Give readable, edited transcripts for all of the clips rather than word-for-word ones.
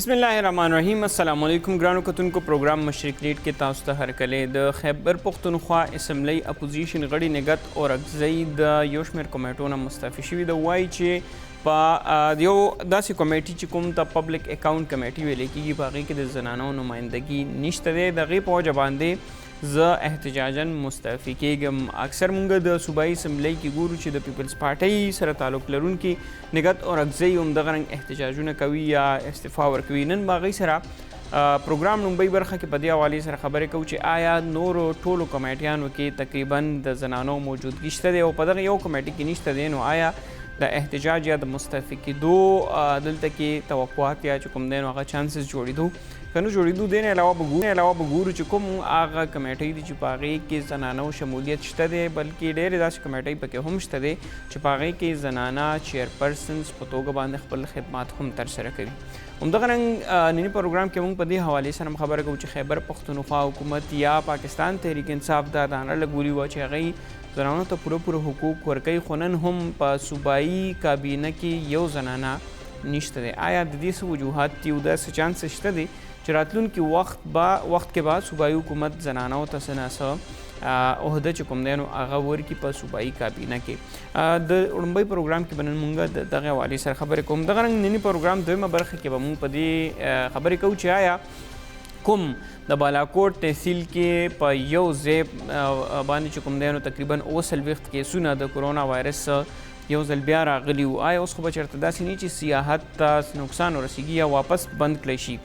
بسم الله الرحمن الرحیم. السلام علیکم ګرانو کتونکو. پروګرام مشرق لیډ کې تاسو ته هرکلی د خیبر پښتونخوا اسمبلی اپوزیشن غړي نګهت اورکزی د یو شمېر کمیټو نه مستعفي شوي ده. وایي چې په یو داسې کمیټي چې کوم ته پبلک اکاونټ کمیټي ویلی کېږي په هغې کې د زنانو نمایندګي نشته دی. د هغې په وجه باندې زه احتجاجاً مستعفي کېږم. اکثر مونږ د صوبایي اسمبلی کې ګورو چې د پیپلز پارټۍ سره تعلق لرونکي نګهت اورکزی همدغه رنګ احتجاجونه کوي یا استعفا ورکوي. نن به هغوی سره پروګرام لومبۍ برخه کې په دې حوالې سره خبرې کوو چې آیا نورو ټولو کمیټیانو کې تقریبا د زنانو موجودګي شته دی او په دغه یو کمیټي کې نشته دی، نو آیا د احتجاج یا د مستعفي کېدو دلته کې توقعات یا چې کوم دی نو هغه چانسز جوړېدو که نه جوړېدو. دې نه علاوه به ګورو چې کوم هغه کمیټۍ دي چې په هغې کې زنانو شمولیت شته دی، بلکې ډېرې داسې کمیټۍ پکې هم شته دی چې په هغې کې زنانه چیرپرسنز په توګه باندې خپل خدمات هم ترسره کوي. همدغه رنګ ننني پروګرام کې موږ په دې حوالې سره هم خبره کوو چې خیبر پښتونخوا حکومت یا پاکستان تحریک انصاف دا دانه لګولي وه چې هغوی زنانو ته پوره حقوق ورکوي، خو نن هم په صوبایي کابینه کې یو زنانه نشته دی. آیا د دې څه وجوهات دي او داسې چانس شته دی چې راتلونکي وخت کې به صوبایي حکومت زنانو ته څه نه څه عهده چې کوم دی نو هغه ورکړي په صوبایي کابینه کې. د وړومبۍ پروګرام کې به نن مونږ د دغه حوالې سره خبرې کوم. دغه رنګ ننني پروګرام دویمه برخه کې به مونږ په دې خبرې کوو چې آیا کوم د بالاکوټ تحصیل کې په یو ځای باندې چې کوم دی نو تقریبا 40 کیسونه د کرونا وایرس یو ځل بیا راغلي وو، آیا اوس خو به چېرته داسې نه چې سیاحت ته نقصان ورسیږي یا واپس بند کړی شي،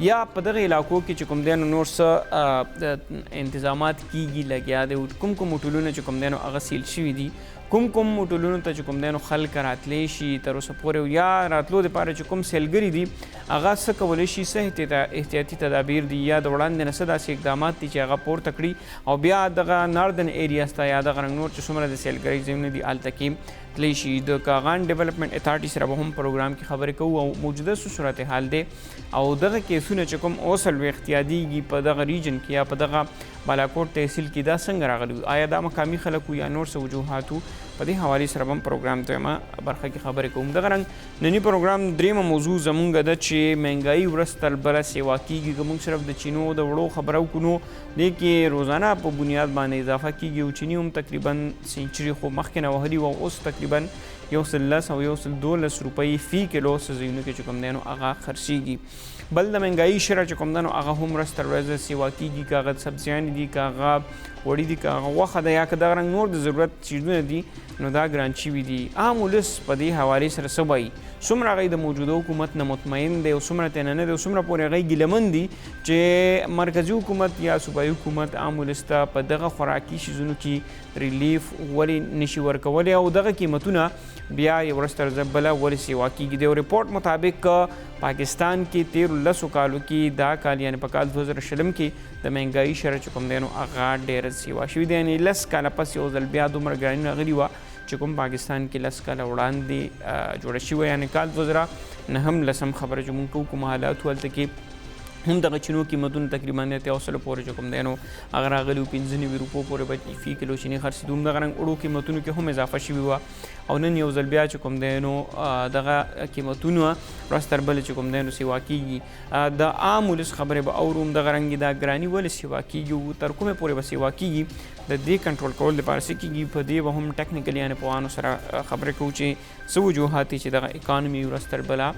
یا په دغه علاقو کې چې کوم دی نو نور څه انتظامات کیږي لګیا دی، کوم هوټلونه چې کوم دی نو هغه سیل شوي دي، کوم هوټلونو ته چې کوم دی نو خلک راتلی شي تر اوسه پورې، یا راتلو دپاره چې کوم سیلګري دي هغه څه کولی شي، څه احتیاطي تدابیر دي یا د وړاندې نه څه داسې اقدامات دي چې هغه پورته کړي او بیا دغه ناردن ایریاز ته یا دغه رنګ نور چې څومره د سیلګرۍ ځایونه دي هلته کې تللی شي. د کاغان ډیولپمنټ اتھارټي سره به هم پروګرام کې خبرې کوو او موجوده څه صورتحال دی او دغه کیسونه چې کوم 40 یادېږي په دغه ریجن کې یا په دغه بالاکوټ تحصیل کې دا څنګه راغلي، آیا دا مقامي خلک یا نور څه وجوهات په دې حوالې سره به هم پروګرام دویمه برخه کې خبرې کوم. دغه رنګ ننني پروګرام دریمه موضوع زمونږ ده چې مهنګایي ورځ تر بله سیوا کېږي. که موږ صرف د چینو د وړو خبره وکړو دې کې روزانه په بنیاد باندې اضافه کېږي او چیني هم تقریبا سینچري خو مخکې نه وهلي وه، اوس تقریبا 110 او 112 روپۍ فی کیلو څه ځایونو کې چې کوم دی نو هغه خرڅېږي. بل د مهنګایي شره چې کوم دی نو هغه هم ورځ تر ورځه سیوا کېږي، که هغه سبزیانې دي، که هغه وړي دي، که هغه غوښه ده، یا که دغه رنګ نور د ضرورت چیزونه دي نو دا ګران شوي دي. عام ولس په دې حوالې سره څه وایي، څومره هغوی د موجوده حکومت نه مطمئن دی او څومره ترې نه دی او څومره پورې هغوی ګیلهمن دي چې مرکزي حکومت یا صوبایي حکومت عام ولس ته په دغه خوراکي شیزونو کې ریلیف ولې نشي ورکولی او دغه قیمتونه بیا یو ورځ تر بله ولې سیوا کېږي. د یو رپورټ مطابق پاکستان کې 13 کالو کې دا کال یعنې په کال 2020 کې د مهنګایي شره چې کوم دی نو هغه ډېره سیوا شوي دی، یعنې 10 کاله پس یو ځل بیا دومره ګراني راغلي وه چې کوم پاکستان کې 10 کاله وړاندې جوړه شوې، یعنې کال 2019 خبره چې موږ کوو کوم حالات و هلته کې هم دغه چینو قیمتونه تقریبا 100 پورې چې کوم دی نو هغه راغلي 95 روپو پورې به فی کیلو چیني خرڅېدو. همدغه رنګ وړو قیمتونو کې هم اضافه شوي وه او نن یو ځل بیا چې کوم دی نو دغه قیمتونه ورځ تر بلې چې کوم دی نو سیوا کېږي. د عام ولس خبرې به اورو، همدغه رنګ دا ګراني ولې سیوا کېږي او تر کومې پورې به سیوا کېږي، د دې کنټرول کول دپاره څه کېږي، په دې به هم ټیکنیکل یعنې پوهانو سره خبرې کوو چې څه وجوهات دي چې دغه اکانومي ورځ تر بله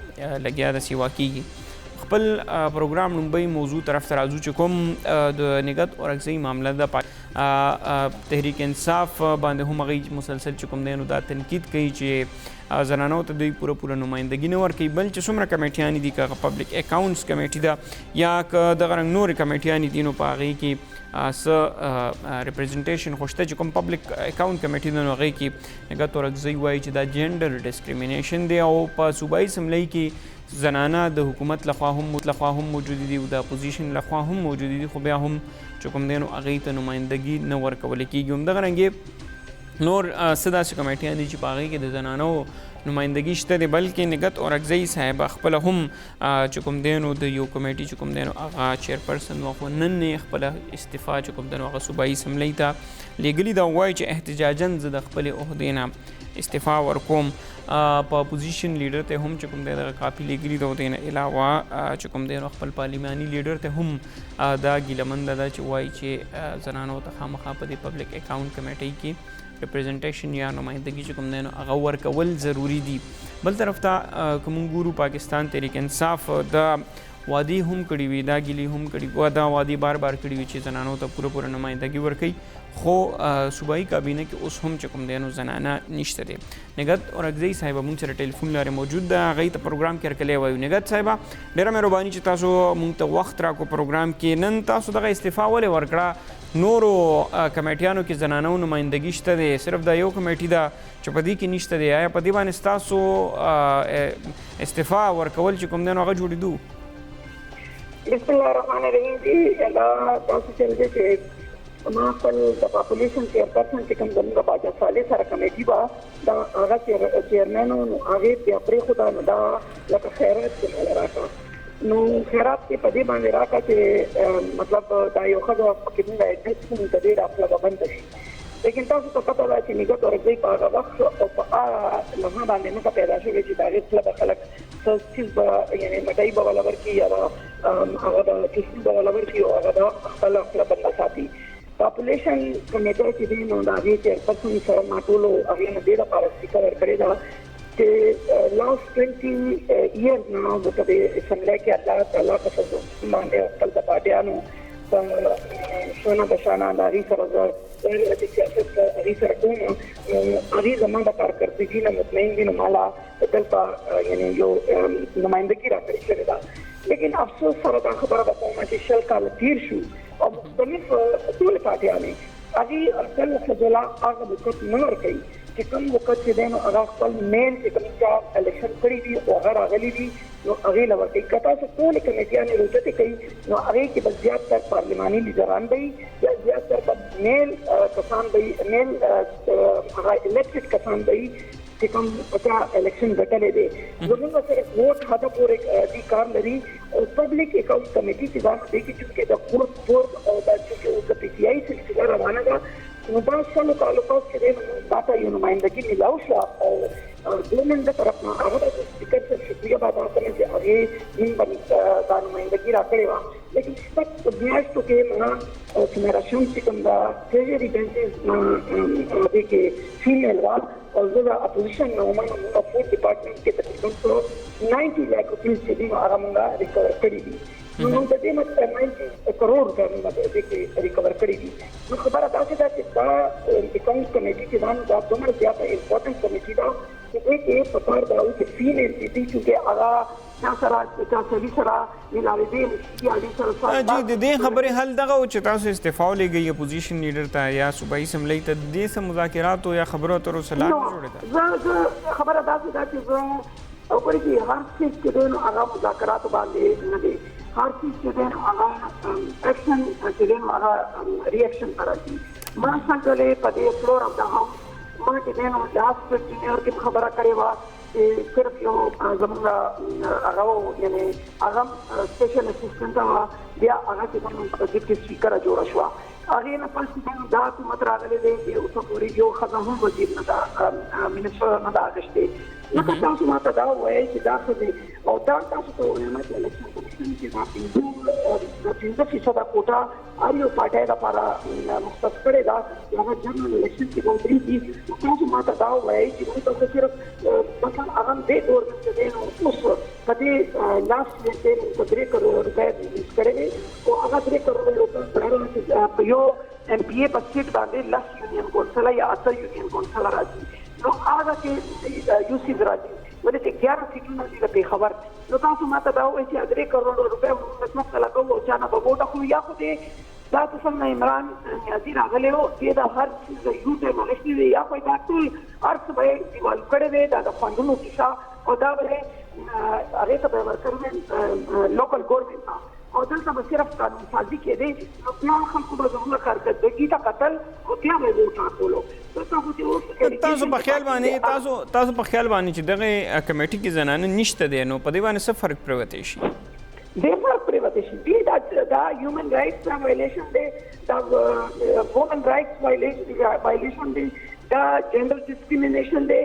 لګیا ده سیوا کېږي. خپل پروګرام لومبۍ موضوع طرف ته راځو چې کوم د نګهت اورکزی معامله ده، تحریک انصاف باندې هم هغوی مسلسل چې کوم دی نو دا تنقید کوي چې زنانو ته دوی پوره نمایندګي نه ورکوي، بل چې څومره کمیټیانې دي، که هغه پبلک اکاونټس کمیټي ده یا که دغه رنګ نورې کمیټیانې دي نو په هغې کې څه ریپرزنټیشن خو شته. چې کوم پبلک اکاونټ کمیټي ده نو هغې کې نګهت اورکزی وایي چې دا جینډر ډسکریمینیشن دی او په صوبایي اسمبلی کې زنانه د حکومت لخوا هم موجودې دي او د اپوزیشن لخوا هم موجودې دي، خو بیا هم چې کوم دی نو هغوی ته نمایندګي نه ورکولی کېږي. همدغه رنګې نور څه داسې کمیټیان دي چې په هغې کې د زنانو نمایندګي شته دی، بلکې نګهت اورکزۍ صاحبه خپله هم چې کوم دی نو د یو کمیټي چې کوم دی نو هغه چیرپرسن وه، خو نن یې خپله استعفا چې کوم دی نو هغه صوبایي اسمبلۍ ته لیږلي ده. وایي چې احتجاجاً زه د خپلې عهدې نه استعفا ورکوم. په اپوزیشن لیډر ته هم چې کوم دی دغه کاپي لیږلي ده. او دې نه علاوه چې کوم دی نو خپل پارلیماني لیډر ته هم دا ګیلهمنده ده چې وایي چې زنانو ته خامخا په دې پبلک اکاونټ کمیټۍ کې ریپرزنټیشن یا نمائندګي چې کوم دی نو هغه ورکول ضروري دي. بل طرف ته که موږ ګورو پاکستان تحریک انصاف دا وعدې هم کړي وي، دا ګیلې هم کړي وي، دا وعدې بار بار کړي وي چې زنانو ته پوره نمایندګي ورکوي، خو صوبایي کابینه کې اوس هم چې کوم دی نو زنانه نشته دی. نګهت اورکزۍ صاحبه موږ سره ټلیفون لارې موجود ده، هغې ته پروګرام کې هرکلی وایو. نګهت صاحبه ډېره مهرباني چې تاسو موږ ته وخت راکړو پروګرام کې. نن تاسو دغه استعفا ولې ورکړه؟ نورو کمیټیانو کې زنانو نمایندګي شته دی، صرف دا یو کمیټي ده چې په دې کې نشته دی. آیا په دې باندې ستاسو استعفا ورکول چې کوم دی نو هغه جوړېدو؟ بسم الله الرحمن الرحیم. جی دا تاسو چې دی چې ما خپل د پاپولیشن چیرپرسن چې کوم زموږ باچا صالح سره کمیټي وه دا هغه چیرمین و، نو هغې بیا پرېښوده. نو دا لکه خیرات چې ماله راکړه، نو خیرات کې په دې باندې راکړه چې مطلب دا یو ښځه پکې مونږ ایډمیټ کړو د دې راپله به بنده شي. لیکن تاسو ته پته ده چې نګهت اورکزۍ په هغه وخت او په هغه لمحه باندې موږ پیدا شوې چې د هغې پله به خلک څه چیز به یعنې مټۍ به وله ورکړي یا به هغه به کسي به وله ورکړي او هغه به خپله خوله بنده ساتي. پاپولیشن کمیټه چې دی نو د هغې چیرپرسن سره ما ټولو هغې نه دې لپاره استعفا ورکړې ده چې لاست 20 ایئرز نه ورته د اسمبلی کې الله تعالی په فضل باندې خپل د پارټیانو په شانه بشانه د هغې سره زه د سیاست هغې سره کوم، هغې زما د کارکردګي نه مطمئن دي، نو مالا دلته یعنې یو نمایندګي راکړې شوې ده. لیکن افسوس سره دا خبره به کومه چې 20 کاله تېر شو او مختلف ټولې پارټیانې هغې خپل ښځو له هغه وقت نه ورکوي چې کوم وخت چې دی نو هغه خپل مین چې کوم چا الیکشن کړي دي او هغه راغلي دي نو هغې له ورکوي. که تاسو ټولې کمیټیانې روجتې کوي نو هغې کې به زیات تر پارلماني لیډران به وي یا زیات تر به میل کسان به وي، میل هغه الیکټډ کسان به وي چې کوم چا الیکشن ګټلی دی. زموږ سره ووټ حده پورې دې کار لري او پبلک اکاؤنټ کمیټي چې دا دی کې چونکې د کورټ بورډ او دا چونکې اوس د پی ټي آی سلسله روانه ده نو دا سلو کالو پس چې دی دا ته یو نمایندګي میلاو شوه او ګورنمنټ د طرف نه هغه د سپیکر صاحب شکریه به ادا کوم چې هغې موږ به دا نمایندګي راکړې وه. لیکن شپږ میاشتو کې ما سمیرا شمس چې کوم د ټریجري بینچز هغې کې فیمیل وه او زه د اپوزیشن نه وم، نو فوډ ډپارټمنټ کې تقریبا 90 لک روپیز چې دي نو هغه موږ ریکور کړي دي. نو موږ د دې مطلب 90 کروڑ روپۍ موږ د دې کې ریکور کړي دي. نو خبره داسې ده چې دا اکاؤنټ کمیټي چې ده نو دا دومره زیاته امپورټنټ کمیټي ده چې دې کې پکار دا وي چې فیمیل چې دي چونکې هغه چا سره چا سړي سره ملاوېدی نشي یا دې سره جی د دې خبرې حل دغه و چې تاسو استعفا ولېږئ اپوزیشن لیډر ته یا صوبایي اسمبلۍ ته، د دې څه مذاکراتو یا خبرو اترو څه لار نه جوړېده؟ زه خبره داسې ده چې زه وګورئ چې هر څیز چې دی نو هغه مذاکراتو باندې نه دی، هر څیز چې دی نو هغه ایکشن چې دی نو هغه ریاکشن ته راځي. ما څنګه په دې فلور اف د هاوس ما چې دی نو لاست 15 ایئر کې خبره کړې وه چې صرف یو زموږ هغه یعنې هغه سپیشل اسسټنټ وه، بیا هغه چې دی نو ډپټي سپیکره جوړه شوه. هغې نه پس چې دی نو دا حکومت راغلی دی چې اوسه پورې یو ښځه هم وزیر نه ده منسټر نه ده اخیستې. لکه تاسو ما ته دا ووایئ چې دا ښه دی او دا تاسو ته وایم چې الیکشن کمیشن چې دا 15% کوټه هر یو پارټۍ لپاره مختص کړې ده هغه جنرال الیکشن کې به ودرېږي. تاسو ما ته دا ووایئ چې موږ ته صرف مثلا هغه دې ګورنمنټ چې دی نو اوس په دې لاست ایئر کې په 3 کروڑ روپۍ ریلیز کړی دی او هغه 3 کروڑ روپۍ په یو ایم پی اے په سیټ باندې 10 یونین کونسل یا 8 یونین کونسل راځي. نو هغه کې یو سیز راځي ولې چې 11 سیټونه دي د پېښور. نو تاسو ما ته دا ووایئ چې 3 کروڑ روپۍ موږ مسله کوو او چا نه به ووټ اخلو یا خو دې دا څنګه عمران نیازي راغلی و دې د هر څیز د یو ټایم اخیستي وي یا خو دا ټول هر څه به یې دیوالو کړی دی، دا د فنډونو کیسه او دا به یې هغې ته به یې ورکړی دی لوکل ګورنمنټ ته او دلته به صرف قانون سازي کېدی نو بیا خلکو به زموږ کارکردګي ته کتل او بیا به یې ووټ ټاکلو. تاسو په خیال باندې چې دغه کمیټې کې زنانه نشته دی نو په دې باندې څه فرق پروتی شي؟ ډېر فرق پروتی شي. دا هیومن رایټس وایلیشن دی, دا وومن رایټس وایلیشن دی, دا جنډر ډسکریمینیشن دی.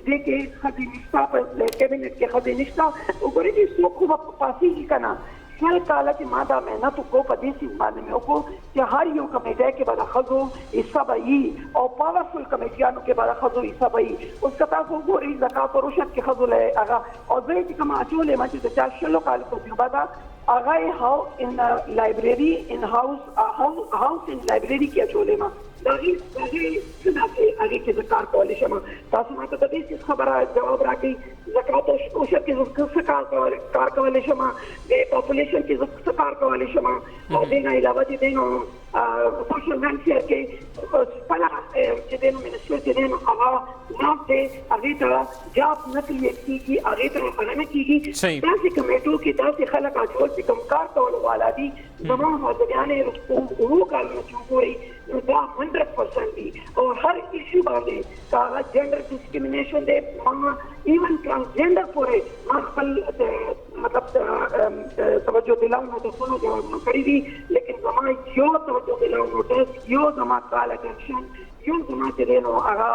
دې کې ښځې نشته, په کابینټ کې ښځې نشته. وګورئ چې څوک خو به پاسېږي که نه. خیال کاله چې ما دا محنت وکړو په دې سیمه باندې مې وکړو چې هر یو کمیټه کې به د ښځو حصه به وي او پاورفل کمیټیانو کې به د ښځو حصه به وي. اوس که تاسو وګورئ زکات او رشد کې ښځو له هغه او زه چې کوم اچولې ما چې د چا 16 کالو تجربه ده هغه یې هاوس ان لایبرري ان هاوس ان لایبرري کې اچولې ما هغې څه داسې هغې کې زه کار کولی شم. تاسو ما ته د دې څیز خبره جواب راکړئ. زکات او رشد کې زه څه کار کولی شم, د پاپولیشن کې زه څه کار کولی شم, او دې نه علاوه چې دی نو سوشل ویلفیر کې خپله چې دی نو منسټر چې دی نو هغه ناف دی هغې ته جاب نه کریټ کېږي, هغې ته رسنه نه کېږي. داسې کمیټو کې داسې خلک اچول چې کوم کار کولو والا دي زما حاضریانې اوو کالونه چې وګورئ نو دا 100% دي. او هر ایشو باندې که هغه جنډر ډسکریمینیشن دی, ما ایون ټرانسجنډر پورې ما خپل مطلب توجه دلاو نوټسونه جواب کړي دي, لیکن زما یو توجه دلاو نوټس, یو زما کال اټنشن, یو زما چې دی نو هغه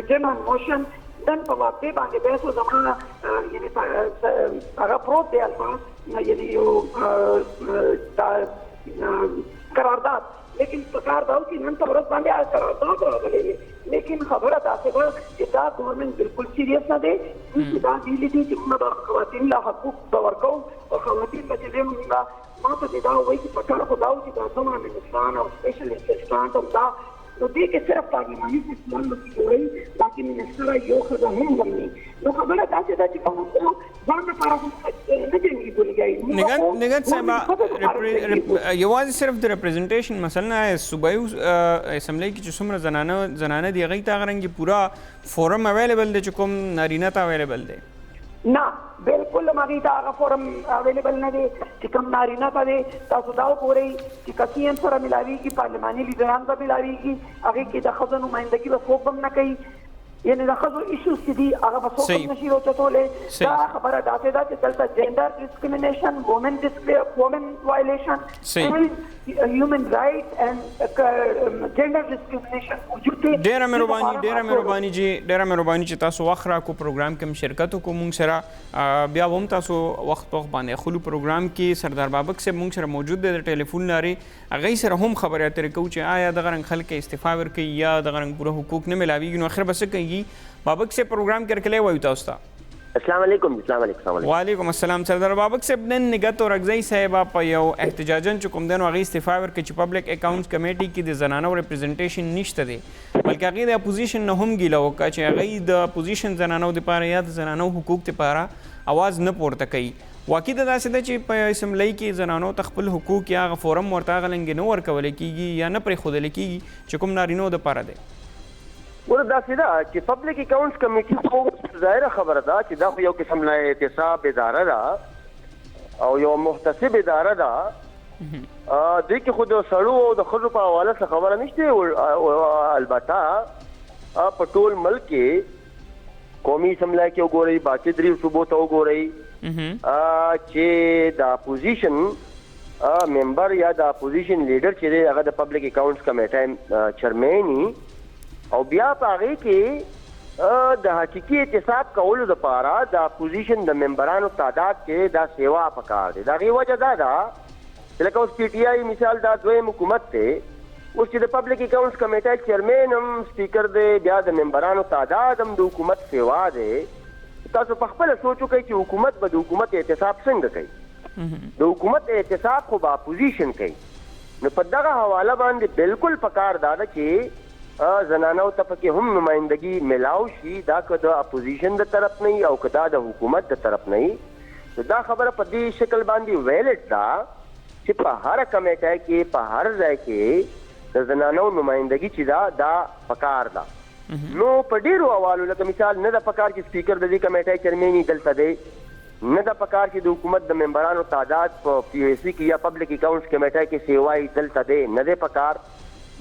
جنرال موشن دن په واقع باندې بحث زما یعنې هغه پروت دی الفاظ یعنې یو قرارداد, لیکن پکار دا چې نن په ورځ باندې هغه قرارداد راغلی دی. لیکن خبره داسې ده چې دا ګورنمنټ بالکل سیریس نه دی. چې دا ویلي دي چې موږ به خواتین له حقوق به ورکوو او خواتین به چې دی موږ ما ته دې دا وایي چې پکار خو دا و چې دا څومره منسټران او سپیشل اسسټانټ او دا نو دې کې صرف پارلماني سیستم نشي جوړوي, باقي منسټره یو ښځه هم هم نه. نو خبره داسې ده چې کوم ځان لپاره هم نه جنګي ګولګي نګهت صاحب یوازې صرف د ریپرزنټیشن مثلا صوبایي اسمبلی کې چې څومره زنانه دي هغوی ته هغه رنګې پوره فورم اویلیبل دی چې کوم نارینه ته اویلیبل دی؟ نه بالکل هغې ته هغه فورم اویلیبل نه دی چې کوم نارینه ته دی. تاسو دا وګورئ چې که سی ایم سره ملاویږي, پارلماني لیډران به ملاویږي, هغې کې د ښځو نمایندګي به څوک هم نه کوي. یعنې د ښځو ایشوز چې دي هغه به څوک هم نشي راوچتولی. دا خبره داسې ده چې دلته جنډر ډسکریمینیشن, وومن وایلیشن, هیومن رایټ اینډ جنډر ډسکریمینیشن وجود دی. ډېره مهرباني جی, ډېره مهرباني چې تاسو وخت راکړو پروګرام کې هم شرکت وکړو موږ سره. بیا به هم تاسو وخت باندې خلو پروګرام کې سردار بابک صاحب موږ سره موجود دی, د ټلیفون لارې هغوی سره هم خبرې اترې کوو چې آیا دغه رنګ خلک استعفا ورکوي یا دغه رنګ پوره حقوق نه ملاویږي. نو آخر به څه کوي بابک صاحب پروګرام کې هرکلی وایو تاسو ته. السلام علیکم. وعلیکم السلام. سردار بابک صاحب نن نګهت اورکزۍ صاحبه په یو احتجاجن چې کوم دی نو هغې استعفا ورکړي چې پبلک اکاونټس کمیټې کې د زنانو ریپرزنټیشن نشته دی, بلکې هغې د اپوزیشن نه هم ګیله وکړه چې هغوی د اپوزیشن زنانو دپاره یا د زنانو حقوق دپاره اواز نه پورته کوي. واقع دا داسې ده چې په اسمبلی کې زنانو ته خپل حقوق یا هغه فورم ورته هغه لنګې نه ورکولی کېږي یا نه پرېښودلی کېږي چې کوم نارینو دپاره دی. ګوره داسې ده چې پبلک اکاونټس کمیټي خو ظاهره خبره ده چې دا خو یو قسم له احتساب اداره ده او یو محتسب اداره ده. دې کې خو د سړو او د ښځو په حواله څه خبره نشته. البته په ټول ملک کې قومي اسمبلی کې وګورئ, باقي درې صوبو ته وګورئ چې د اپوزیشن ممبر یا د اپوزیشن لیډر چې دی هغه د پبلک اکاونټس کمیټه چیرمین او بیا په هغې کې د حقیقي احتساب کولو دپاره د اپوزیشن د ممبرانو تعداد کې دا سیوا پکار دی. د هغې وجه دا ده چې لکه اوس پی ټي آی مثال دا دویم حکومت دی, اوس چې د پبلک اکاونټس کمیټه چیرمین هم سپیکر دی, بیا د ممبرانو تعداد هم د حکومت سیوا دی. تاسو په خپله سوچ وکئ چې حکومت به د حکومت احتساب څنګه کوي؟ د حکومت احتساب خو به اپوزیشن کوي. نو په دغه حواله باندې بالکل پکار دا ده چې زنانو ته پکې هم نمایندګي ملاو شي, دا که د اپوزیشن د طرف نه وي او که دا د حکومت د طرف نه وي. نو دا خبره په دې شکل باندې ویلډ ده چې په هر کمیټه کې په هر ځای کې د زنانو نمایندګي چې دا پکار ده. نو په ډېرو حوالو لکه مثال نه د پکار چې سپیکر د دې کمیټې چیرمین دلته دی, نه د پکار چې د حکومت د ممبرانو تعداد په پی ایس سی کې یا پبلک اکاؤنټس کمیټه کې سیوای دلته دی نه دی پکار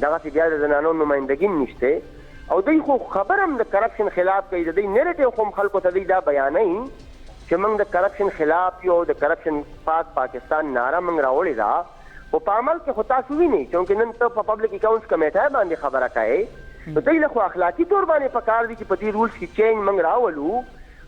دغه بیا د زنانو نمائندګي نشته او دوی خو خبر هم د کرپشن خلاف کوي د دوی نیریټیو خو خلکو ته دوی دا بیانوي چې موږ د کرپشن خلاف یو د کرپشن پاکستان ناره موږ راوړې ده او په عمل کې خو تاسو وینئ چې نن ته په پبلک اکاؤنټس کمیټه باندې خبره کوي نو دوی له خو اخلاقي طور باندې پکار دي چې په دې رولز کې چینج موږ راولو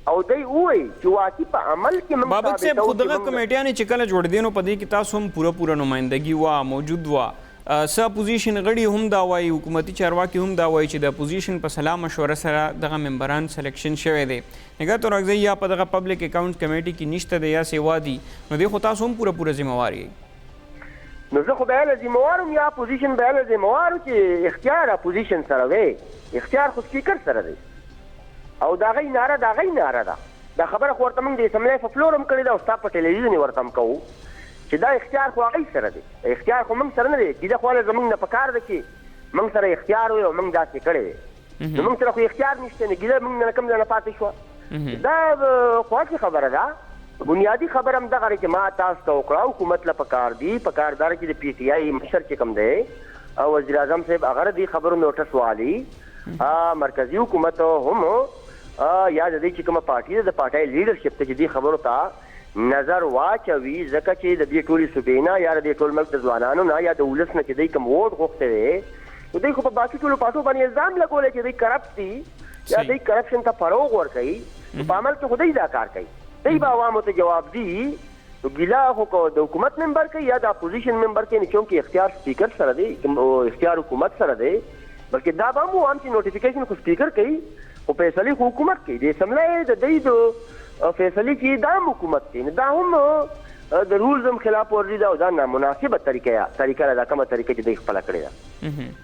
او دای وای چې واقعي په عمل کې موږ بابک صاحب خو دغه کمیټیانې چې کله جوړ دي نو په دې کې تاسو هم پوره نمائندګي وا موجود وا س اپوزیشن غړي هم دا وایي حکومتي چارواکي هم دا وایي چې د اپوزیشن په سلا مشوره سره دغه ممبران سلیکشن شوی دی نګهت اورغزی یا په دغه پبلک اکاؤنټ کمیټي کې نشته دی یا سیوا دي نو دی خو تاسو هم پوره ذمہواری نو زه خو به له ذمہوارم یا اپوزیشن به له ذمہوارو چې اختیار اپوزیشن سره وي اختیار خو سپیکر سره دی او دا غي ناره ده دا خبره خو ورته موږ د اسمبلی په فلور هم کړې ده او ستا په ټلویزیون ورته هم کوو چې دا اختیار خو هغوی سره دی اختیار خو موږ سره نه دی ګیده خو زموږ نه پکار ده چې موږ سره اختیار وي او موږ داسې کړی دی نو موږ سره خو اختیار نشته نه ګیده موږ نه کوم ځای نه پاتې شوه دا خو هسې خبره ده بنیادي خبره هم دغه چې ما تاسو ته وکړه حکومت له پکار دي پکار داره چې د پی ټي آی مشر چې کوم دی او وزیر اعظم صاحب هغه دې خبرو نوټس والی مرکزي حکومت هم یا د دې چې کومه پارټي ده د پارټۍ لیډرشپ ته چې دې خبرو ته نظر واچوي ځکه چې د دې ټولې صوبې نه یا د دې ټول ملک د ځوانانو نه یا د ولس نه چې دوی کوم ووټ غوښتی دی نو دوی خو په باقي ټولو پارټو باندې الزام لګولی چې دوی کرپټ دي یا دوی کرپشن ته فروغ ورکوي په عمل کې خو دوی دا کار کوي دوی به عوامو ته جواب دي نو ګیله خو د حکومت ممبر کوي یا د اپوزیشن ممبر کوي چونکې اختیار سپیکر سره دی اختیار حکومت سره دی بلکې دا به هم ووایم چې نوټیفیکیشن خو سپیکر کوي خو فیصلې خو حکومت کوي د اسمبلی د دوی د فیصلې چې دا هم حکومت کوي دا هم د رولز هم خلاف ورزي ده او دا نامناسبه طریقه ده دا کومه طریقه چې دوی خپله کړې ده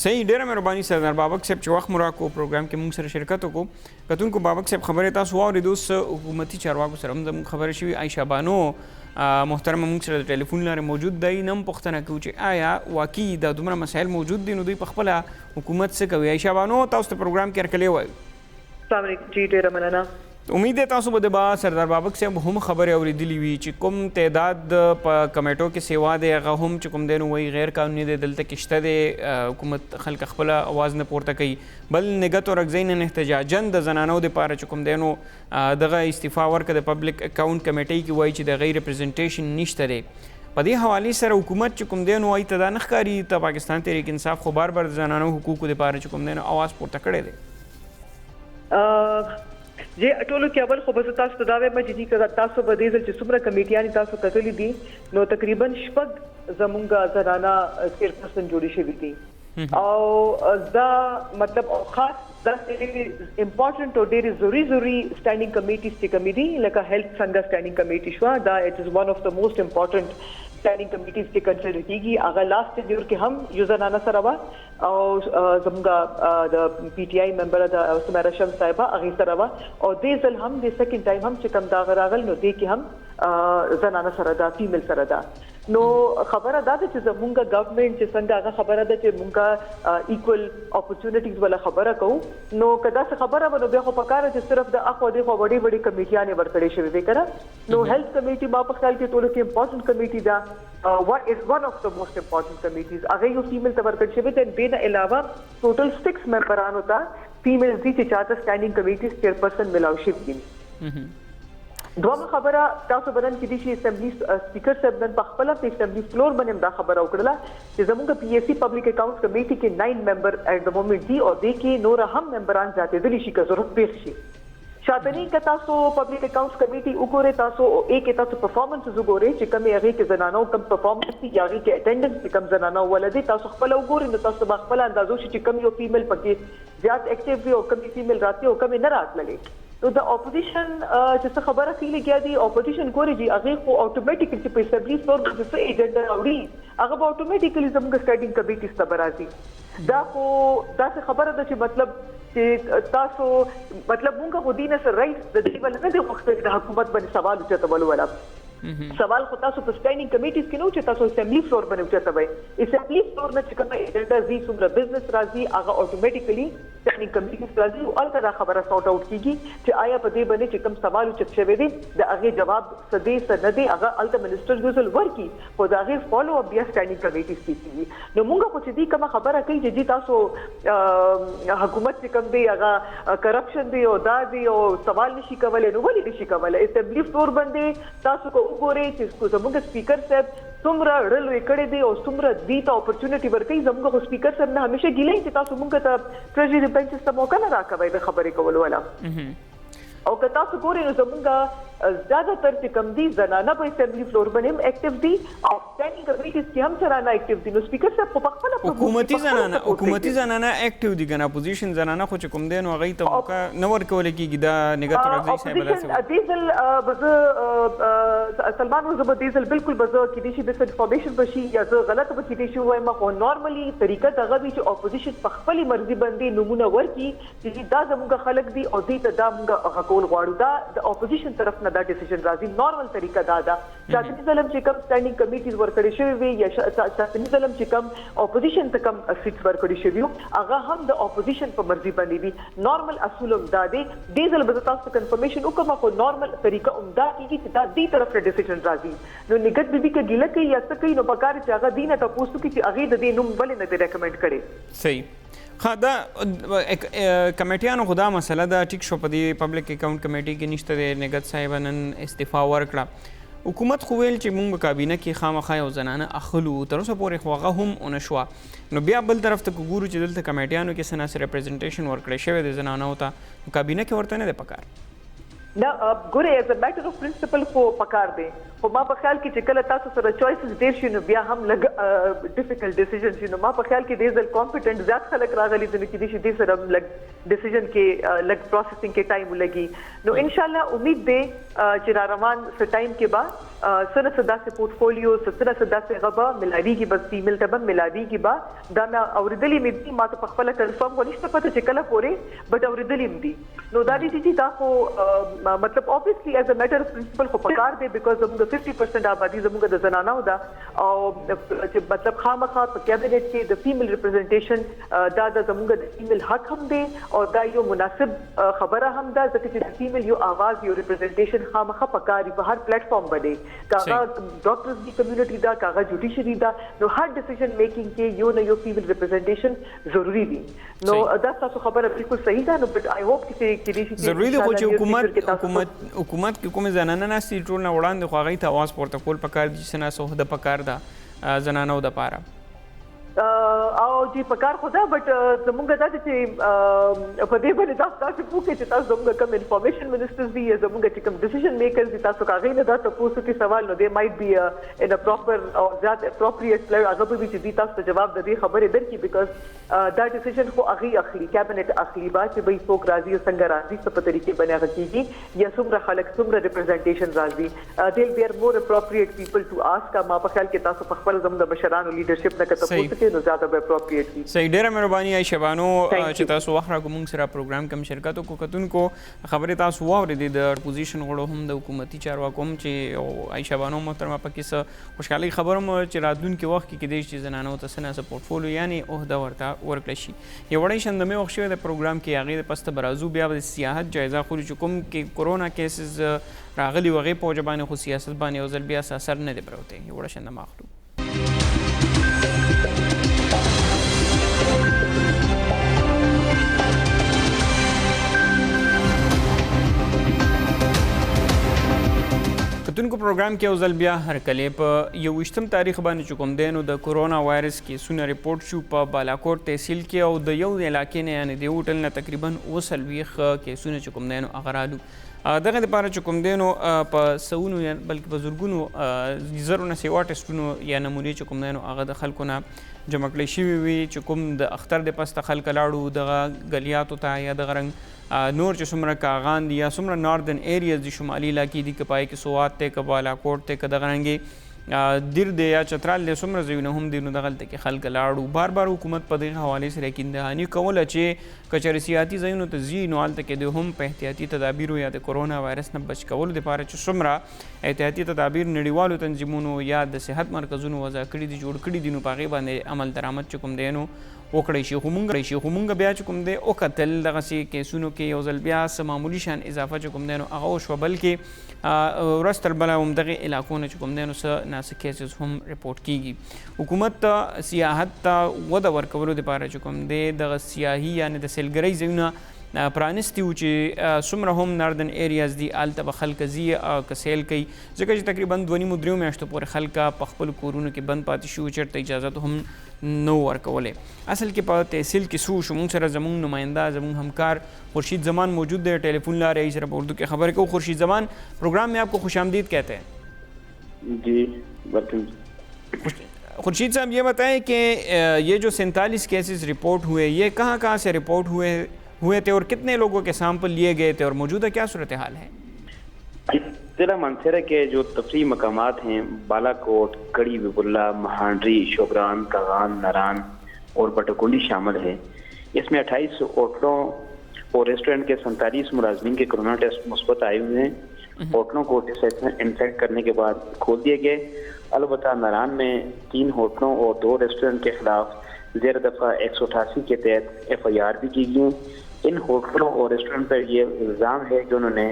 صحیح ډیره مهرباني سردار بابک صاحب چې وخت مو راکړو پروګرام کې موږ سره شرکت وکړو کتونکو بابک صاحب خبرې تاسو واورېدو حکومتي چارواکو سره هم زموږ خبرې شوي عایشه بانو محترمه موږ سره د ټلیفون لارې موجود دی نه هم پوښتنه کوو چې آیا واقعي دا دومره مسایل موجود دي نو دوی په خپله حکومت څه کوي عایشه بانو تاسو ته پروګرام کې هرکلی وایو السلام علیکم جی ډیره مننه امید ده تاسو به د با سردار بابک صاحب هم خبرې اورېدلې وي چې کوم تعداد په کمیټو کې سیوا دی هغه هم چې کوم دی نو وایي غیر قانوني دی دلته کې شته دی حکومت خلک خپله اواز نه پورته کوي بل نګهت اورغزی نن احتجاجاً د زنانو دپاره چې کوم دی نو دغه استعفا ورکړه د پبلک اکاؤنټ کمیټۍ کې وایي چې د غیر ریپرزنټیشن نشته دی په دې حوالې سره حکومت چې کوم دی نو وایي ته دا نه ښکاري ته پاکستان تحریک انصاف خو بار بار د زنانو حقوقو دپاره چې کوم دی نو اواز پورته کړی دی جی ټولو کې اول خو بس تاسو ته دا وایم چې تاسو به دې ځل چې څومره کمیټیانې تاسو کتلې دي نو تقریبا شپږ زمونږ زنانه چیرپرسن جوړې شوي دي او دا مطلب خاص دا ډېرې امپورټنټ او ډېرې ضروري سټینډینګ کمیټیز چې کومې دي لکه هیلث څنګه سټینډینګ کمیټي شوه دا اټ از ون اف د موسٹ امپورټنټ سټینډینګ کمیټیز چې کنسیډر کیږي هغه لاست ډیور کې هم یو زنانه سره وه او زموږ د پی ټي آی ممبر د سمیرا شمس صاحبه هغې سره وه او دې ځل هم د سیکنډ ټایم هم چې کوم دغه راغل نو دې کې هم زنانه سره ده فیمیل سره ده نو خبره دا ده چې زموږ ګورنمنټ چې څنګه هغه خبره ده چې موږ ایکول اپورچونټیز ولا خبره کوو نو که داسې خبره وه نو بیا خو پکار چې صرف د اخوا دېخوا وړې وړې کمیټیانې ورکړې شوې وې که نه نو هیلث کمیټي ما په خیال کې ټولو کې امپورټنټ کمیټي ده is one of the most important committees هغه یو فیمیل ته ورکړل شوې ده دې نه علاوه ټوټل 6 ممبرانو ته فیمیل دي چې چاته سټینډینګ کمیټیز چیرپرسن ملاو شوي دي دومره خبره تاسو بدن کې دي چې اسمبلی سپیکر صاحب نن په خپله په اسمبلی فلور باندې دا خبره وکړله چې زموږ پی ایس سی پبلک اکاؤنټس کمیټي کې 9 ممبر ایٹ د مومنٹ دي او دې کې نور هم ممبران زیاتېدلی شي که ضرورت پیښ شي شاتنی که تاسو پبلک اکاؤنټس کمیټي وګورئ تاسو کې تاسو پرفارمنسز وګورئ چې کومې هغې کې زنانو کم پرفارمنس دي یا هغې کې اټینډنس دي کم زنانو ولدي تاسو خپله وګورئ نو تاسو به خپله اندازو شي چې کوم یو فیمیل پکې زیات اکټیو وي او کومې فیمیل راتلې او کومې نه راتللې نو د اپوزیشن چې څه خبره کې لګیا دي اپوزیشن ګوري چې هغې خو اتومیټیکلی چې په اسمبلی فلور باندې څه ایجنډا راوړي هغه به اتومیټیکلی زموږ سټینډینګ کمیټیز ته به راځي دا خو داسې خبره ده چې مطلب چې تاسو مطلب مونږ خو دې نه سره رئیس د دې بل نه دی غوښتلی د حکومت باندې سوال اوچتولو ولا سوال خو تاسو په سټینډینګ کمیټیز کې نو چې تاسو اسمبلی فلور باندې اوچته وای اسمبلی فلور نه چې کومه ایجنډا زی څومره بزنس راځي هغه اتوماتیکلی سټینډینګ کمیټیز راځي او الته دا خبره سورټ اوټ کیږي چې آیا په دې باندې چې کوم سوال اوچت شوی دی د هغه جواب سدي سندي هغه الته منسٹر یوزل ورکی خو دا هغه فالو اپ بیا سټینډینګ کمیټیز کیږي نو موږ خو چې دې کومه خبره کوي چې تاسو حکومت چې کوم دی هغه کرپشن دی او دا دی او سوال نشي کولای نو ولې نشي کولای اسمبلی فلور باندې تاسو کو وګورئ چې زموږ سپیکر صاحب څومره ډل وکړې دي او څومره دې ته اپورچونټي ورکړي زموږ سپیکر صاحب نه همیشه ګیلې چې تاسو موږ ته ټریجری بینچ ته موقع نه راکوي د خبرې کولو ولا او که تاسو ګورئ نو زموږ زیادہ تر چې کم دي زنانه په اسمبلی فلور باندې اکټیو دي او سټینډینګ کمیټیز کې هم زنانه اکټیو دي نو سپیکر صاحب په خپل حکومتي زنانه اکټیو دي کنه اپوزیشن زنانه خو چې کوم دین او غي ته موقع نه ورکول کیږي دا نګات ورځي صاحب دیزل بز سلمان وزب دیزل بالکل بز کې دي شي د انفارمیشن بشي یا زه غلط به کې دي شي وایم خو نورمالي طریقه دغه وی چې اپوزیشن په خپل مرزي باندې نمونه ورکي چې دا زموږ خلک دي او دې ته دا موږ حقول غواړو دا د اپوزیشن طرف نه دا ډیسیژن راځي نورمال طریقه دا ده شاتنی ظلم چې کوم سټینډینګ کمیټیز ورکړي شوی وي یا شاتنی ظلم چې کوم اپوزیشن ته کوم سیټس ورکړي شوی هغه هم د اپوزیشن په مرزي باندې دي نورمال اصول هم دا دي ډیزل به تاسو کنفرمیشن وکړم خو نورمال طریقه هم دا کیږي چې دا دې طرف ته ډیسیژن راځي نو نګت بیبي کې ګیله کوي یا څه کوي نو پکار چې هغه دینه تاسو کې چې هغه د دې نوم ولې نه ریکمند کړي صحیح دا کمیټیانو خدا مسله ده ټیک شو په دې پبلک اکاونټ کمیټي کې نشته د نګت صاحب نن استعفا ورکړه حکومت خو ویل چې موږ کابینه کې خامخا یو زنانه اخلو تر اوسه پورې خو هغه هم ونه شوه نو بیا بل طرف ته ګورو چې دلته کمیټیانو کې څه ناسې ریپرزنټیشن ورکړی شوی د زنانو ته کابینه کې ورته نه دی پکار نه ګوره ایز ا میټر اف پرنسپل خو پکار دی خو ما په خیال کې چې کله تاسو سره چوایسز ډیر شي نو بیا هم لږ ډیفیکلټ ډیسیژن شي نو ما په خیال کې ډیر کمپیټنټ زیات خلک راغلي دي چې دې شي سره لږ ډیسیژن کې لږ پروسیسینګ کې ټایم ولګي نو ان شاء الله امید دی چې را روان څه ټایم کې با سره صدا سے پورټفولیو سره صدا سے غبا ملادي کې بس فیمیل تبن ملادي کې با دا ما اوریدلې مې دي ما ته په خپل کنفرم ونشته پته چې کله پورې بټ اوریدلې مې دي نو دا دي چې تاسو مطلب obviously as a matter of principle خو پکار دی because زموږ 50% آبادی زموږ د زنانو ده او چې مطلب خامخا په کابینټ کې د فیمیل ریپرزنټیشن دا د زموږ د فیمیل حق هم دی او دا یو مناسب خبره هم ده ځکه چې د فیمیل یو आवाज یو ریپرزنټیشن خامخا پکاري په هر پلیټ فارم باندې کاغه ډاکټرز دی کمیونټي دا کاغه جوډیشری دا نو هر ډیسیژن میکینګ کې یو نه یو فیمیل ریپرزنټیشن ضروری دی نو دا تاسو خبره بالکل صحیح ده نو بٹ آی هوپ چې دې ضروری دی چې حکومت کې کومه زنانه ناسي ټول نه وړاندې خو هغې ته اواز پورته کول پکار دي چې څه ناسه عهده پکار ده زنانو دپاره او چې پکار خو ده بټ زموږ دا چې په دې باندې تاسو پوښتنه چې تاسو زموږ کوم انفارمیشن منسټرز دي یا زموږ چې کوم ډیسیژن میکرز دي تاسو کاغې نه دا تاسو کې سوال نو دې مایټ بی ان ا پراپر او زیات اپروپریټ پلیټ هغه به چې دي تاسو جواب د دې خبرې درکې بیکاز دا ډیسیژن خو هغه اخلي کابینټ اخلي با چې به څوک راځي او څنګه راځي څه په طریقې باندې هغه کیږي یا څومره خلک څومره ریپرزنټیشن راځي دل بی ار مور اپروپریټ پیپل ټو آسک ما په خیال کې تاسو په خبر زموږ د بشرانو لیډرشپ نه کته پوښتنه نو زیاته به صحیح ډیره مهرباني عایشه بانو چې تاسو وخت راکړو موږ سره پروګرام کې شرکت وکړو کتونکو خبرې تاسو واورېدې د اپوزیشن غړو هم د حکومتي چارواکو هم چې عایشه بانو محترمه پکې څه خوشحالي خبره مو چې راتلونکي وخت کې کېدای شي زنانو ته څه ناسه پورټفولیو یعنې عهده ورته ورکړی شي یو وړی شندمې وخت شوی د پروګرام کې هغې د پسته به راځو بیا به د سیاحت جایزه خورو چې کوم کې کرونا کیسز راغلي و هغې په وجه باندې خو سیاست باندې یو ځل بیا څه اثر نه دی پروتی یو وړه شندمه اخلو کتونکو پروګرام کې یو ځل بیا هرکلې په 21 تاریخ باندې چې کوم دی نو د کرونا وایرس کیسونه رپورټ شو په بالاکوټ تحصیل کې او د یو علاقې نه یعنې د یو هوټل نه تقریبا 40 کیسونه چې کوم دی نو هغه رالو دغه دپاره چې کوم دی نو په سوونو بلکې په زرګونو زرو نه سیوا ټسټونو یا نمونې چې کوم دی نو هغه د خلکو نه جمع کړی شوي وي چې کوم د اختر د پسته خلک لاړو دغه ګلیاتو ته یا دغه رنګ نور چې څومره کاغان دي یا څومره ناردن ایریاز دي شمالي علاقې دي که پای کې سوات دی که بالاکوټ دی که دغه رنګې دیر دی یا چترال دی څومره ځایونه هم دي نو دغلته کې خلک لاړو. بار بار حکومت په دغه حوالې سره یقین کوله چې کچرې سیاحتي ځایونو ته ځي نو هلته کې د هم په احتیاطي تدابیرو یا د کرونا وایرس نه بچ کولو دپاره چې څومره احتیاطي تدابیر نړیوالو تنظیمونو یا د صحت مرکزونو وضع کړي دي جوړ کړي دي نو په هغې باندې عمل درآمد چې کوم دی نو وکړی شي. خو مونږ بیا چې کوم دی وکتل دغسې کیسونو کې یو ځل بیا څه معمولي شان اضافه چې کوم دی نو هغه وشوه بلکې ورځ تر بله همدغې علاقو نه چې کوم دی نو څه ناڅه کیسز هم رپورټ کیږي. حکومت ته سیاحت ته وده ورکولو دپاره چې کوم دی دغه سیاحي یعنې د سیلګرۍ ځایونه پرانستی و چې څومره هم ناردن ایریاز دي هلته به خلک ځي که سیل کوي ځکه چې تقریبا 2.5-3 میاشتو پورې خلک په خپلو کورونو کې بند پاتې شي چېرته اجازت هم نو ورکولی. اصل کې په تحصیل کې څه وشو موږ سره زموږ نماینده زموږ همکار خورشید زمان موجود دی ٹیلیفون لارے سره په اردو کې خبریں کو. خورشید زمان پروگرام میں آپ کو خوش آمدید کہتے ہیں. جی بالکل. خورشید صاحب یہ بتائیں کہ یہ جو 47 کیسز رپورٹ ہوئے یہ کہاں کہاں سے رپورٹ ہوئے تھے اور کتنے لوگوں کے سیمپل لیے گئے تھے اور موجودہ کیا صورتحال ہے؟ ضلع مانسہرہ کے جو تفریحی مقامات ہیں بالا کوٹ، کڑی بب اللہ، مہانڈری، شوگران، کاغان، ناران اور بٹکنڈی شامل ہے. اس میں 28 ہوٹلوں اور ریسٹورنٹ کے 47 ملازمین کے کرونا ٹیسٹ مثبت آئے ہوئے ہیں. ہوٹلوں کو ڈس انفیکٹ کرنے کے بعد کھول دیے گئے. البتہ ناران میں 3 ہوٹلوں اور 2 ریسٹورنٹ کے خلاف زیر دفعہ 188 کے تحت FIR بھی کی گئی. ان ہوٹلوں اور ریسٹورنٹ پر یہ الزام ہے کہ انہوں نے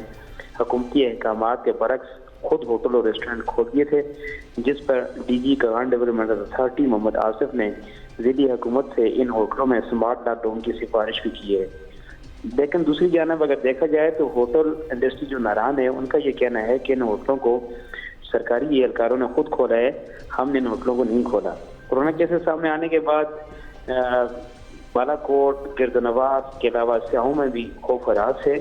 حکومتی احکامات کے برعکس خود ہوٹل اور ریسٹورنٹ کھول دیے تھے، جس پر DG کاغان ڈیولپمنٹ اتھارٹی محمد آصف نے ذیلی حکومت سے ان ہوٹلوں میں سمارٹ لاک ڈاؤن کی سفارش بھی کی ہے. لیکن دوسری جانب اگر دیکھا جائے تو ہوٹل انڈسٹری جو ناران ہے ان کا یہ کہنا ہے کہ ان ہوٹلوں کو سرکاری اہلکاروں نے خود کھولا ہے، ہم نے ان ہوٹلوں کو نہیں کھولا. کورونا کیسز سامنے آنے کے بعد بالا کوٹ، گرد نواز کے علاوہ سیاحوں میں بھی خوف ہراس ہے،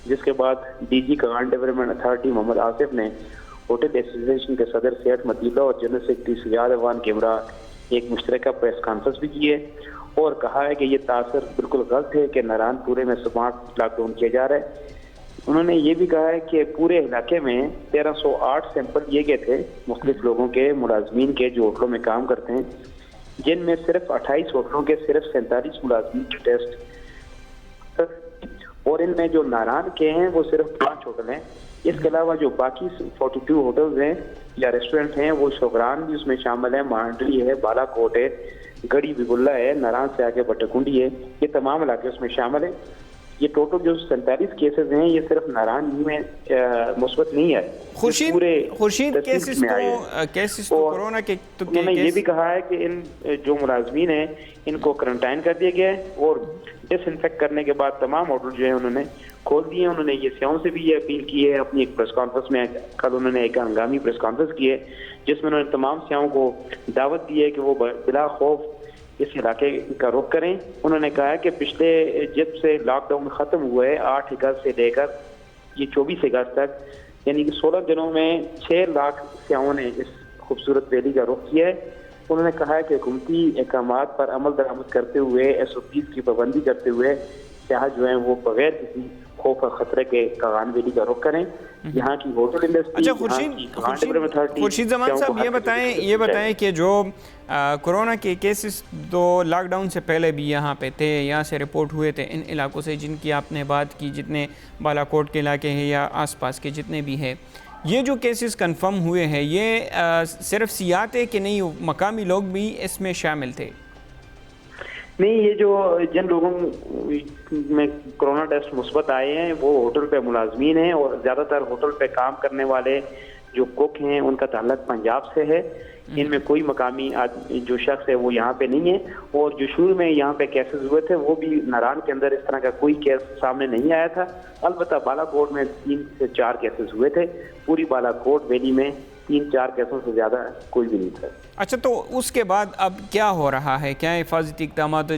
جس کے بعد DG کاغان ڈیولپمنٹ اتھارٹی محمد آصف نے ہوٹل ایسوسی ایشن کے صدر سیاحت مدیلہ اور جنرل سیکرٹری سجاد اوان کے ہمراہ ایک مشترکہ پریس کانفرنس بھی کی ہے اور کہا ہے کہ یہ تاثر بالکل غلط ہے کہ ناران پورے میں سمارٹ لاک ڈاؤن کیا جا رہا ہے. انہوں نے یہ بھی کہا ہے کہ پورے علاقے میں 1308 سیمپل لیے گئے تھے مختلف لوگوں کے، ملازمین کے جو ہوٹلوں میں کام کرتے ہیں، جن میں صرف 28 ہوٹلوں کے صرف 47 ملازمین کے ٹیسٹ اور ان میں جو ناران کے ہیں وہ صرف 5 ہوٹل ہیں. اس کے علاوہ جو باقی 42 ہوٹلز ہیں یا ریسٹورنٹ ہیں وہ شوگران بھی اس میں شامل ہے، مہانڈری ہے، بالا کوٹ ہے، گڑی بب اللہ ہے، ناران سے آگے بٹکنڈی ہے، یہ تمام علاقے اس میں شامل ہیں. یہ ٹوٹل جو 47 کیسز ہیں یہ صرف ناران میں مثبت نہیں ہے. خورشید کیسز تو کورونا کے انہوں نے یہ بھی کہا ہے کہ ان جو ملازمین ہیں ان کو کرنٹائن کر دیا گیا ہے اور ڈس انفیکٹ کرنے کے بعد تمام ہوٹل جو ہیں انہوں نے کھول دیے. انہوں نے یہ سیاحوں سے بھی یہ اپیل کی ہے اپنی ایک پریس کانفرنس میں. کل انہوں نے ایک ہنگامی پریس کانفرنس کی ہے جس میں انہوں نے تمام سیاحوں کو دعوت دی ہے کہ وہ بلا خوف اس علاقے کا رخ کریں. انہوں نے کہا ہے کہ پچھلے جب سے لاک ڈاؤن ختم ہوا ہے 8 اگست سے لے کر یہ 24 اگست تک یعنی کہ 16 دنوں میں 6 لاکھ سیاحوں نے اس خوبصورت ویلی کا رخ کیا ہے. انہوں نے کہا ہے کہ حکومتی احکامات پر عمل درآمد کرتے ہوئے SOPs کی پابندی کرتے ہوئے سیاح جو ہیں وہ بغیر کسی خوف اور خطرے کے کاغان ویلی کا رخ کریں. یہاں کی ہوٹل انڈسٹری. خورشید زمان صاحب یہ بتائیں کہ جو کورونا کے کیسز تو لاک ڈاؤن سے پہلے بھی یہاں پہ تھے، یہاں سے رپورٹ ہوئے تھے ان علاقوں سے جن کی آپ نے بات کی، جتنے بالا کوٹ کے علاقے ہیں یا آس پاس کے جتنے بھی ہیں، یہ جو کیسز کنفرم ہوئے ہیں یہ صرف سیاحت ہے کہ نہیں مقامی لوگ بھی اس میں شامل تھے؟ نہیں، یہ جو جن لوگوں میں کرونا ٹیسٹ مثبت آئے ہیں وہ ہوٹل پہ ملازمین ہیں اور زیادہ تر ہوٹل پہ کام کرنے والے جو کوک ہیں ان کا تعلق پنجاب سے ہے. ان میں کوئی مقامی جو شخص ہے وہ یہاں پہ نہیں ہے. اور جو شروع میں یہاں پہ کیسز ہوئے تھے وہ بھی ناران کے اندر اس طرح کا کوئی کیس سامنے نہیں آیا تھا. البتہ بالا کوٹ میں 3 سے 4 کیسز ہوئے تھے. پوری بالا کوٹ ویلی میں 3-4 کیسوں سے زیادہ کوئی بھی نہیں تھا. اچھا، تو اس کے بعد اب کیا ہو رہا ہے؟ کیا حفاظتی اقدامات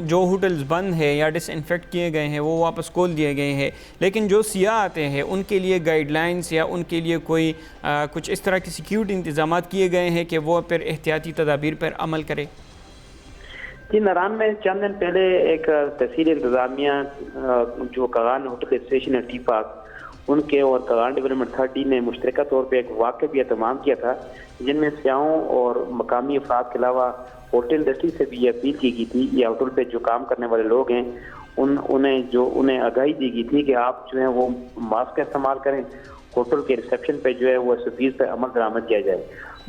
جو ہوٹلز بند ہے یا ڈس انفیکٹ کیے گئے ہیں وہ واپس کھول دیے گئے ہیں، لیکن جو سیاح آتے ہیں ان کے لیے گائیڈ لائنس یا ان کے لیے کوئی کچھ اس طرح کی سیکیورٹی انتظامات کیے گئے ہیں کہ وہ پھر احتیاطی تدابیر پر عمل کرے؟ جی، ناران میں چند دن پہلے ایک تحصیل انتظامیہ جو کاغان ہوٹل اسٹیشن ہے ٹی پارک، ان کے اور کاغان ڈیولپمنٹ اتھارٹی نے مشترکہ طور پہ ایک واقعہ بھی اہتمام کیا تھا جن میں سیاحوں اور مقامی افراد کے علاوہ ہوٹل انڈسٹری سے بھی یہ اپیل کی گئی تھی یا ہوٹل پہ جو کام کرنے والے لوگ ہیں انہیں آگاہی دی گئی تھی کہ آپ جو ہیں وہ ماسک کا استعمال کریں, ہوٹل کے ریسیپشن پہ جو ہے وہ SOPs پہ عمل درآمد کیا جائے.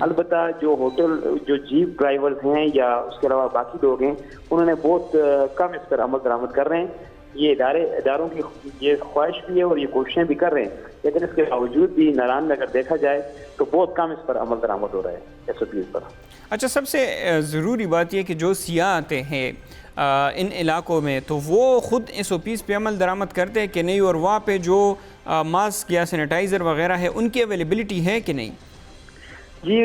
البتہ جو جیپ ڈرائیورز ہیں یا اس کے علاوہ باقی لوگ ہیں انہوں نے بہت کم اس پر عمل درآمد کر رہے ہیں. یہ اداروں کی یہ خواہش بھی ہے اور یہ کوششیں بھی کر رہے ہیں, لیکن اس کے باوجود بھی ناران میں اگر دیکھا جائے تو بہت کم اس پر عمل درآمد ہو رہا ہے SOPs پر. اچھا, سب سے ضروری بات یہ کہ جو سیاح آتے ہیں ان علاقوں میں تو وہ خود SOPs پہ عمل درآمد کرتے ہیں کہ نہیں, اور وہاں پہ جو ماسک یا سینیٹائزر وغیرہ ہے ان کی اویلیبلٹی ہے کہ نہیں؟ جی,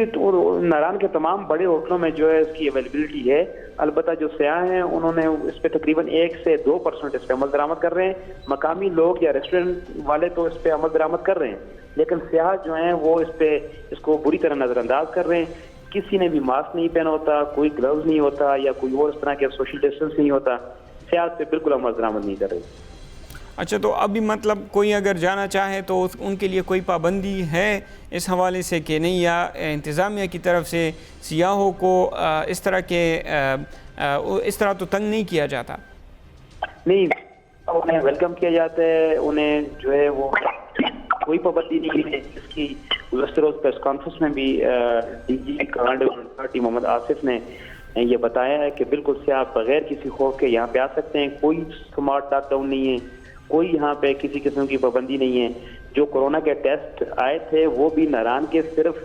ناران کے تمام بڑے ہوٹلوں میں جو ہے اس کی اویلیبلٹی ہے. البتہ جو سیاح ہیں انہوں نے اس پہ تقریباً 1 سے 2% اس پہ عمل درآمد کر رہے ہیں. مقامی لوگ یا ریسٹورینٹ والے تو اس پہ عمل درآمد کر رہے ہیں, لیکن سیاح جو ہیں وہ اس کو بری طرح نظر انداز کر رہے ہیں. کسی نے بھی ماسک نہیں پہنا ہوتا, کوئی گلوز نہیں ہوتا یا کوئی اور اس طرح کے سوشل ڈسٹینس نہیں ہوتا. سیاح پہ بالکل عمل درآمد نہیں کر رہے. اچھا, تو ابھی مطلب کوئی اگر جانا چاہے تو ان کے لیے کوئی پابندی ہے اس حوالے سے کہ نہیں, یا انتظامیہ کی طرف سے سیاحوں کو اس طرح تو تنگ نہیں کیا جاتا؟ نہیں, انہیں ویلکم کیا جاتا ہے. انہیں جو ہے وہ کوئی پابندی نہیں ہے. اس کی گزشتہ روز پریس کانفرنس میں بھی DG کاغان ڈیولپمنٹ اتھارٹی محمد آصف نے یہ بتایا ہے کہ بالکل سیاح بغیر کسی خوف کے یہاں پہ آ سکتے ہیں. کوئی اسمارٹ لاک ڈاؤن نہیں ہے, کوئی یہاں پہ کسی قسم کی پابندی نہیں ہے. جو کورونا کے ٹیسٹ آئے تھے وہ بھی ناران کے صرف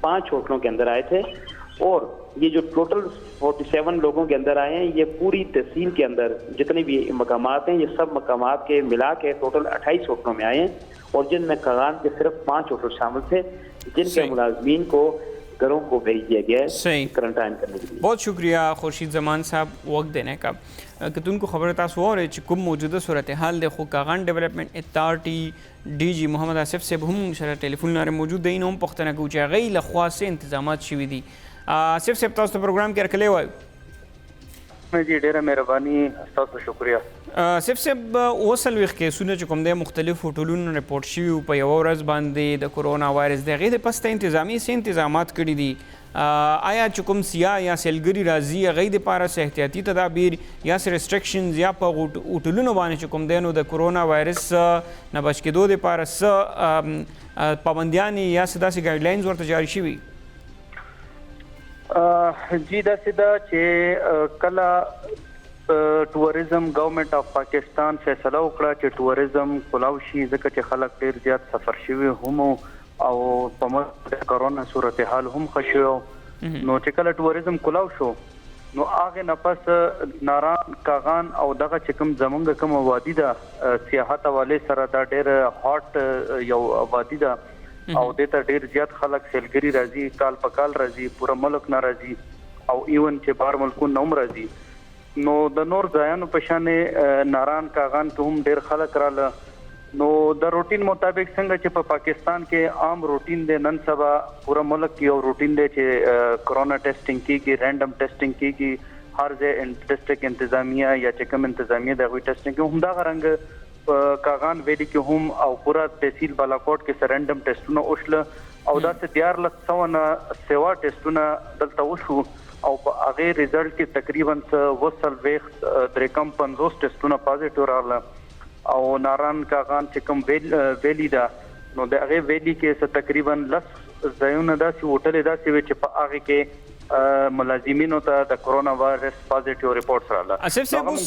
5 ہوٹلوں کے اندر آئے تھے, اور یہ جو ٹوٹل 47 لوگوں کے اندر آئے ہیں یہ پوری تحصیل کے اندر جتنے بھی مقامات ہیں یہ سب مقامات کے ملا کے ٹوٹل 28 ہوٹلوں میں آئے ہیں, اور جن میں کاغان کے صرف 5 ہوٹل شامل تھے جن کے ملازمین کو گھروں کو بھیج دیا گیا ہے کرنٹائن کرنے کے لیے. بہت شکریہ خورشید زمان صاحب وقت دینے کا. کہ تن کو خبر تاسو اور کوم موجوده صورتحال د خو کاغان ډیولپمنٹ اتھارٹی DG محمد آصف صاحب هم سره ټلیفون لاره موجود دی, نو پښتنه کو چې غي لخوا سه انتظامات شوي دي. آصف صاحب تاسو ته پروګرام کې راکلی وایو. جی ډیره مهرباني, تاسو شکریہ. آصف صاحب اوسلويخ کیسونه چې کوم د مختلف هوټلونو رپورټ شوي په یو ورځ باندې د کورونا وایرس د غي د پسته انتظامی سه انتظامات کړي دي. آیا چې کوم سیاح یا سیلګري راځي هغوی دپاره څه احتیاطي تدابیر یا څه ریسټرکشنز یا په هوټلونو باندې چې کوم دی نو د کورونا وایرس نه بچ کېدو دپاره څه پابندیانې یا څه داسې ګایډلاینز ورته جاري شوي؟ جی داسې ده چې کله ټوریزم ګورنمنټ اف پاکستان فیصله وکړه چې ټوریزم کلاو شي, ځکه چې خلک ډېر زیات سفر شوي هم او په ملک د کرونا صورتحال هم ښه شو. نو چې کله ټوریزم کلاو شو نو هغې نه پس ناران, کاغان او دغه چې کوم زمونږ کومه وادي ده سیاحت حوالې سره دا ډېر هاټ یو وادي ده او دې ته ډېر زیات خلک سیلګري راځي, کال په کال راځي, پوره ملک نه راځي او ایون چې بهر ملکونو نه هم راځي. نو د نور ځایانو په شانې ناران کاغان کې هم ډېر خلک راله. نو د روټین مطابق څنګه چې په پاکستان کې عام روټین دی, نن سبا پوره ملک کې یو روټین دی چې کرونا ټیسټینګ کېږي, رینډم ټیسټینګ کېږي, هر ځای ډسټرکټ انتظامیه یا چې کوم انتظامیه د هغوی ټیسټینګ کوي. همدغه رنګ په کاغان ویلي کې هم او پوره تحصیل بالاکوټ کې سره رینډم ټیسټونه وشله او داسې 1400 نه سوا ټیسټونه دلته وشو او په هغې ریزلټ کې تقریبا 50 ټیسټونه پازیټیو راغله. او ناران کاغان چې کوم ویلی ده نو د هغې ویلی کې تقریبا 10 ځایونه داسې هوټلې داسې وي چې په هغې کې ملازمینو ته د کرونا وایرس پازیټیو رپورټس راغله. آصف صاحب اوس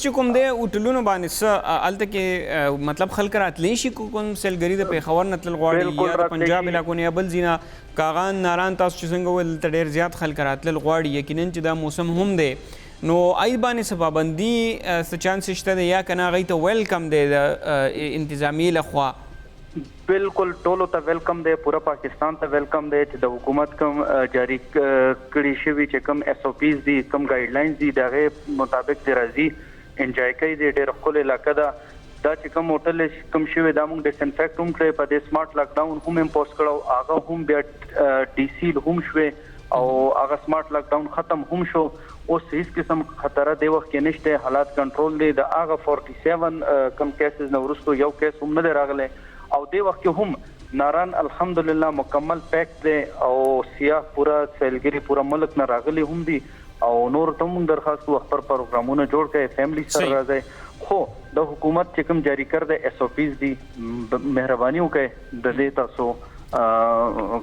چې کوم دی هوټلونو باندې څه هلته کې مطلب خلک راتلی شي کوم سیلګري د پېښور نه تلل غواړي یا د پنجاب علاقو نه یا بل ځای نه کاغان ناران تاسو چې څنګه وویل دلته ډېر زیات خلک راتلل غواړي, یقینا چې دا موسم هم دی نو ای باندې څه پابندي څه چانس شته دی یا که نه هغوی ته ویلکم دی د انتظامیې لخوا؟ بالکل ټولو ته ویلکم دی, پوره پاکستان ته ویلکم دی چې د حکومت کوم جاری کړي شوي چې کوم SOPs دي, کوم ګایډلاینز دي د هغې مطابق دې راځي, انجوای کوي. دی ډېره ښکلې علاقه ده. دا چې کوم هوټل کوم شوي دا موږ ډسانفیکټ هم کړی, په دې سمارټ لاک ډاون هم امپوز کړی, هغه هم بیا ډیسیل هم شوې او هغه سمارټ لاک ډاون ختم هم شو. اوس هیڅ قسم خطر دی وخت کې نشته، حالات کنټرول دي. د هغه 47 کم کیسز نو ورستو یو کیس هم نه راغلی او دی وخت کې هم ناران الحمدلله مکمل پیک دی او سیاح پورا سیلګری پورا ملک نه راغلي هم دي او نور ته موږ درخواست کوو خپل پروګرامونه جوړ کړئ، فیملی سره راځي. خو د حکومت چې کوم جاری کړ د اس او پیز دي مهرباني وکړئ د دې تاسو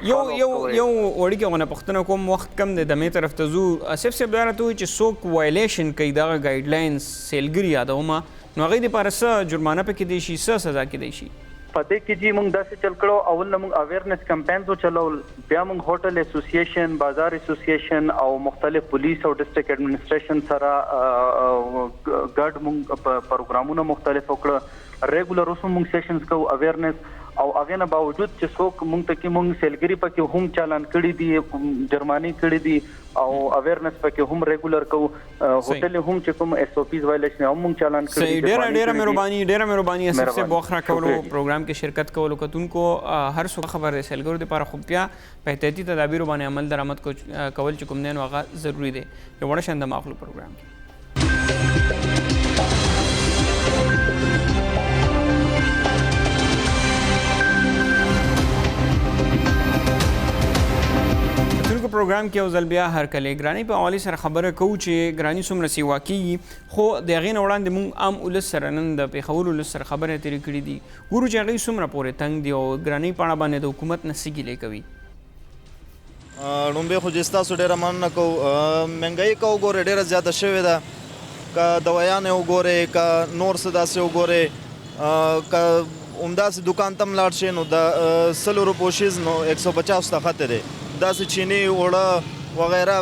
یو وړي کې غونه پښتنه کوم وخت کم د دمه طرف ته زو اسف سب دانه ته چې سوک وایلیشن کوي دا گایډ لاینز سیلګری یادومه نو هغه د پارسه جرمانه پکې دی شي سزا کې دی شي. پدې کې جی موږ داسې چل کړو، اول موږ اویرنس کمپاینز چلول، بیا موږ هوټل اسوسییشن، بازار اسوسییشن او مختلف پولیس او ډسټرکټ ایڈمنسټریشن سره ګډ موږ پروګرامونه مختلف وکړه. ریګولر اوس موږ سیشنز کوو اویرنس او هغه نه باوجود چې څوک موږ ته کې موږ سیلګری پکې هم چالان کړي دي، جرمانی کړي دي او اویرنس پکې هم ریګولر کوو. هوټل هم چې کوم اس او پیز وایلیشن هم موږ چالان کړي دي. ډېر مهرباني اسف سے بوخرا کولو پروګرام کې شرکت کولو کتونکو هر څه خبر سیلګرو د لپاره خوبیا په احتیاطي تدابیر باندې عمل درآمد کول چې کوم نه هغه ضروری دی. یو وړ شند ماخلو پروګرام کې پروګرام کې او ځل بیا هر کله ګرانی په حواله سره خبره کوو چې ګرانی څومره سیوا کیږي، خو د هغې نه وړاندې موږ عام ولس سره نن د پېښور ولس سره خبرې تېرې کړي دي. ګورو چې هغوی څومره پورې تنګ دي او ګرانۍ په اړه باندې د حکومت نه څه ګیلې کوي. لومبې خو چې ستاسو ډېره مننه کوو. مهنګایي که وګورئ ډېره زیاته شوې ده، که دوایانې وګورئ که نور څه داسې وګورئ، که همداسې دوکان ته هم لاړ شئ نو د 100 روپو شیز نو 150 ته ښته دی. داسې چینی اوړه وغیره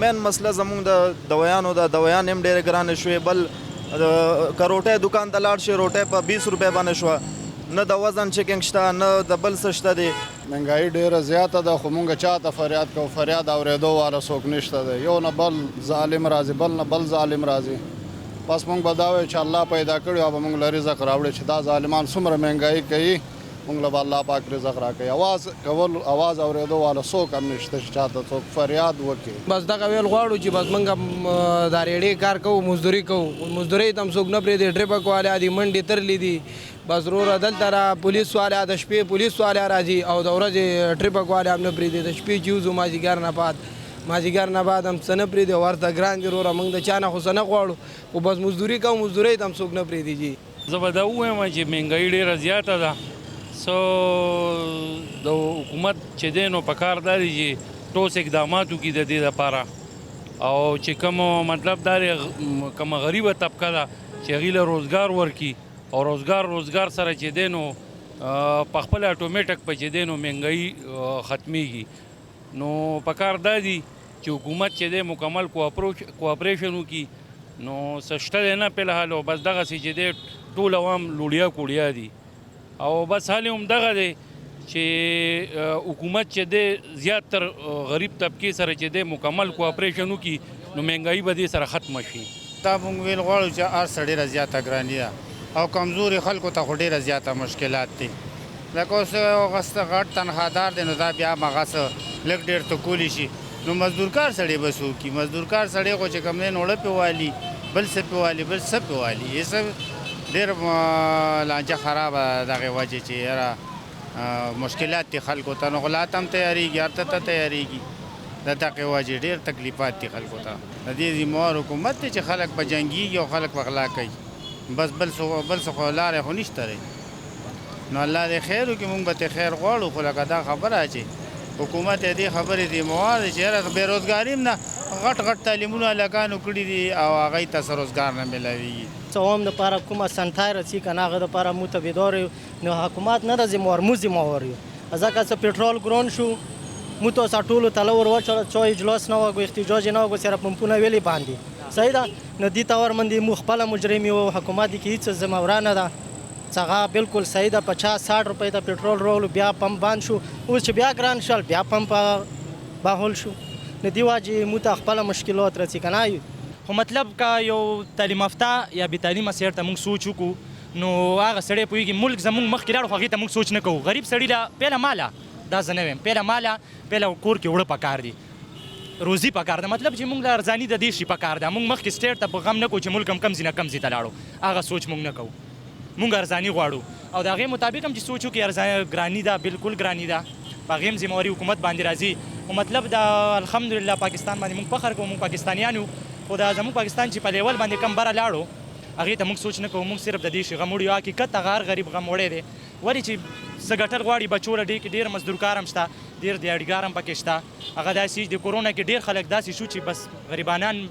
مین مسله زموږ د دوایانو ده. دوایان هم ډېرې ګرانې شوې. بل که روټۍ دوکان ته لاړ شي روټۍ په 20 روپۍ باندې شوه، نه د وزن چیکنګ شته نه د بل څه شته دی. مهنګایي ډېره زیاته ده خو مونږ چا ته فریاد کوو، فریاد اورېدو والا څوک نشته دی. یو نه بل ظالم راځي، بل نه بل ظالم راځي. بس مونږ به دا وایو چې الله پیدا کړي او به مونږ له رزق راوړي چې دا ظالمان څومره مهنګایي کوي، مونږ له به الله پاک رزق راکوي. اواز کول اواز اورېدو والا څوک هم نشته چې چاته څوک فریاد وکړي. بس دغه ویل غواړو چې بس مونږ دا ریډۍ کار کوو، مزدوري کوو، مزدورۍ ته هم څوک نه پرېږدي. ټریپک والا دي، منډې ترلې دي، بس وروره دلته را پولیس والا د شپې پولیس والا راځي او د ورځې ټریپک والا هم نه پرېږدي. د شپې چې وځو مازدیګر نه بعد هم څه نه پرېږدي. ورته ګران دي وروره، موږ د چا نه خو څه نه غواړو، خو بس مزدوري کوو، مزدورۍ ته هم څوک نه پرېږدي. جي زه به دا ووایم چې مهنګایي ډېره زیاته ده. سو د حکومت چې دی نو په کار دا دی چې ټوس اقدامات وکړي د دې دپاره او چې کوم مطلب دا دی کومه غریبه طبقه ده چې هغوی له روزګار ورکړي او روزګار سره چې دی نو په خپل اټومیټک په چې دی نو مهنګایي ختمیږي. نو په کار دا دی چې حکومت چې دی مکمل کوآپریشن وکړي. نو څه شته دی نه فلحال او بس دغسې چې دی ټول عوام لوړیا کوړیا دي او بس حال هم دغه دی چې حکومت چې دی زیات تر غریب طبقې سره چې دی مکمل کوآپریشن وکړي نو مهنګایي به دې سره ختمه شي. دا موږ ویل غواړو چې هر څه ډېره زیاته ګراني ده او کمزوري خلکو ته خو ډېره زیاته مشکلات دي. لکه اوس غټ تنخوادار دی نو دا بیا هماغه څه لږ ډېر ته کولی شي نو مزدورکار سړی به څه وکړي. مزدورکار سړی خو چې کوم دی نو اوړه پې والي، بل څه پې والي، بل څه پې والي. یې څه ډېر لانجه خرابه دغې وجې چې یاره مشکلات دي خلکو ته. نو غلات هم تیارېږي، هر ته تیارېږي. د دغې وجې ډېر تکلیفات دي خلکو ته. د دې ذمهوار حکومت دی چې خلک په جنګېږي او خلک په غلا کوي. بس بل څه خو لارې خو نشته دی. نو الله دې خیر وکړي، موږ به ترې خیر غواړو. خو لکه دا خبره چې حکومت یې دې خبرې ذمهوار دی چې یاره بېروزګاري هم نه غټ تعلیمونه هلکانو کړي دي او هغوی ته څه روزګار نه میلاویږي. څه هم دپاره کومه سنټای رسي که نه هغه دپاره موږ ته بیدار یو. نو حکومت نه ده ذمهوار، موږ ذمهوار یو. ځکه څه پټرول ګران شو، موږ ته اوس ټولو تله ور واچوله، چا اجلاس نه وکړو، احتجاج یې نه وکړو، سره پمپونه ویلې باندې. صحیح ده. نو دې ته ورمندې موږ خپله مجرم یو، حکومت کې هېڅ ذمهواره نه ده. څنګه بالکل صحیح ده. 50-60 روپۍ ته پټرول راولو، بیا پمپ بند شو. اوس چې بیا ګران شول بیا پمپ بهول شو. نو دې وجې موږ ته خپله مشکلات رسي که نه. خو مطلب که یو تعلیم یافته یا بې تعلیمه سړي ته موږ سوچ وکړو نو هغه سړی پوهېږي ملک زموږ مخکې لاړو خو هغې ته موږ سوچ نه کوو. غریب سړي له پیله ماله دا زه نه ویم، پیله ماله پیله کور کې اوړه پکار دي روزي پکار ده، مطلب چې موږ له ارزاني د دې شي پکار ده. موږ مخکې سټیټ ته په غم نه کوو چې ملک هم کم ځي نه کم ځي ته لاړو، هغه سوچ موږ نه کوو. موږ ارزاني غواړو او د هغې مطابق هم چې سوچ وکړي ارزاني ګراني ده، بالکل ګراني ده، په هغې هم ذمهواري حکومت باندې راځي. او مطلب د الحمدلله پاکستان باندې موږ فخر کوو، موږ پاکستانیان یو، خو دا زموږ پاکستان چې په لیول باندې کم بره لاړو هغې ته موږ سوچ نه کوو. موږ صرف د دې شي غم وړي. حقیقت هغه هر غریب غم وړی دی، ولې چې څه ګټل غواړي بچو له ډېر مزدور کار هم شته، ډېر دیاړګار هم پکې شته. هغه داسې د کورونا کې ډېر خلک داسې شو چې بس غریبانان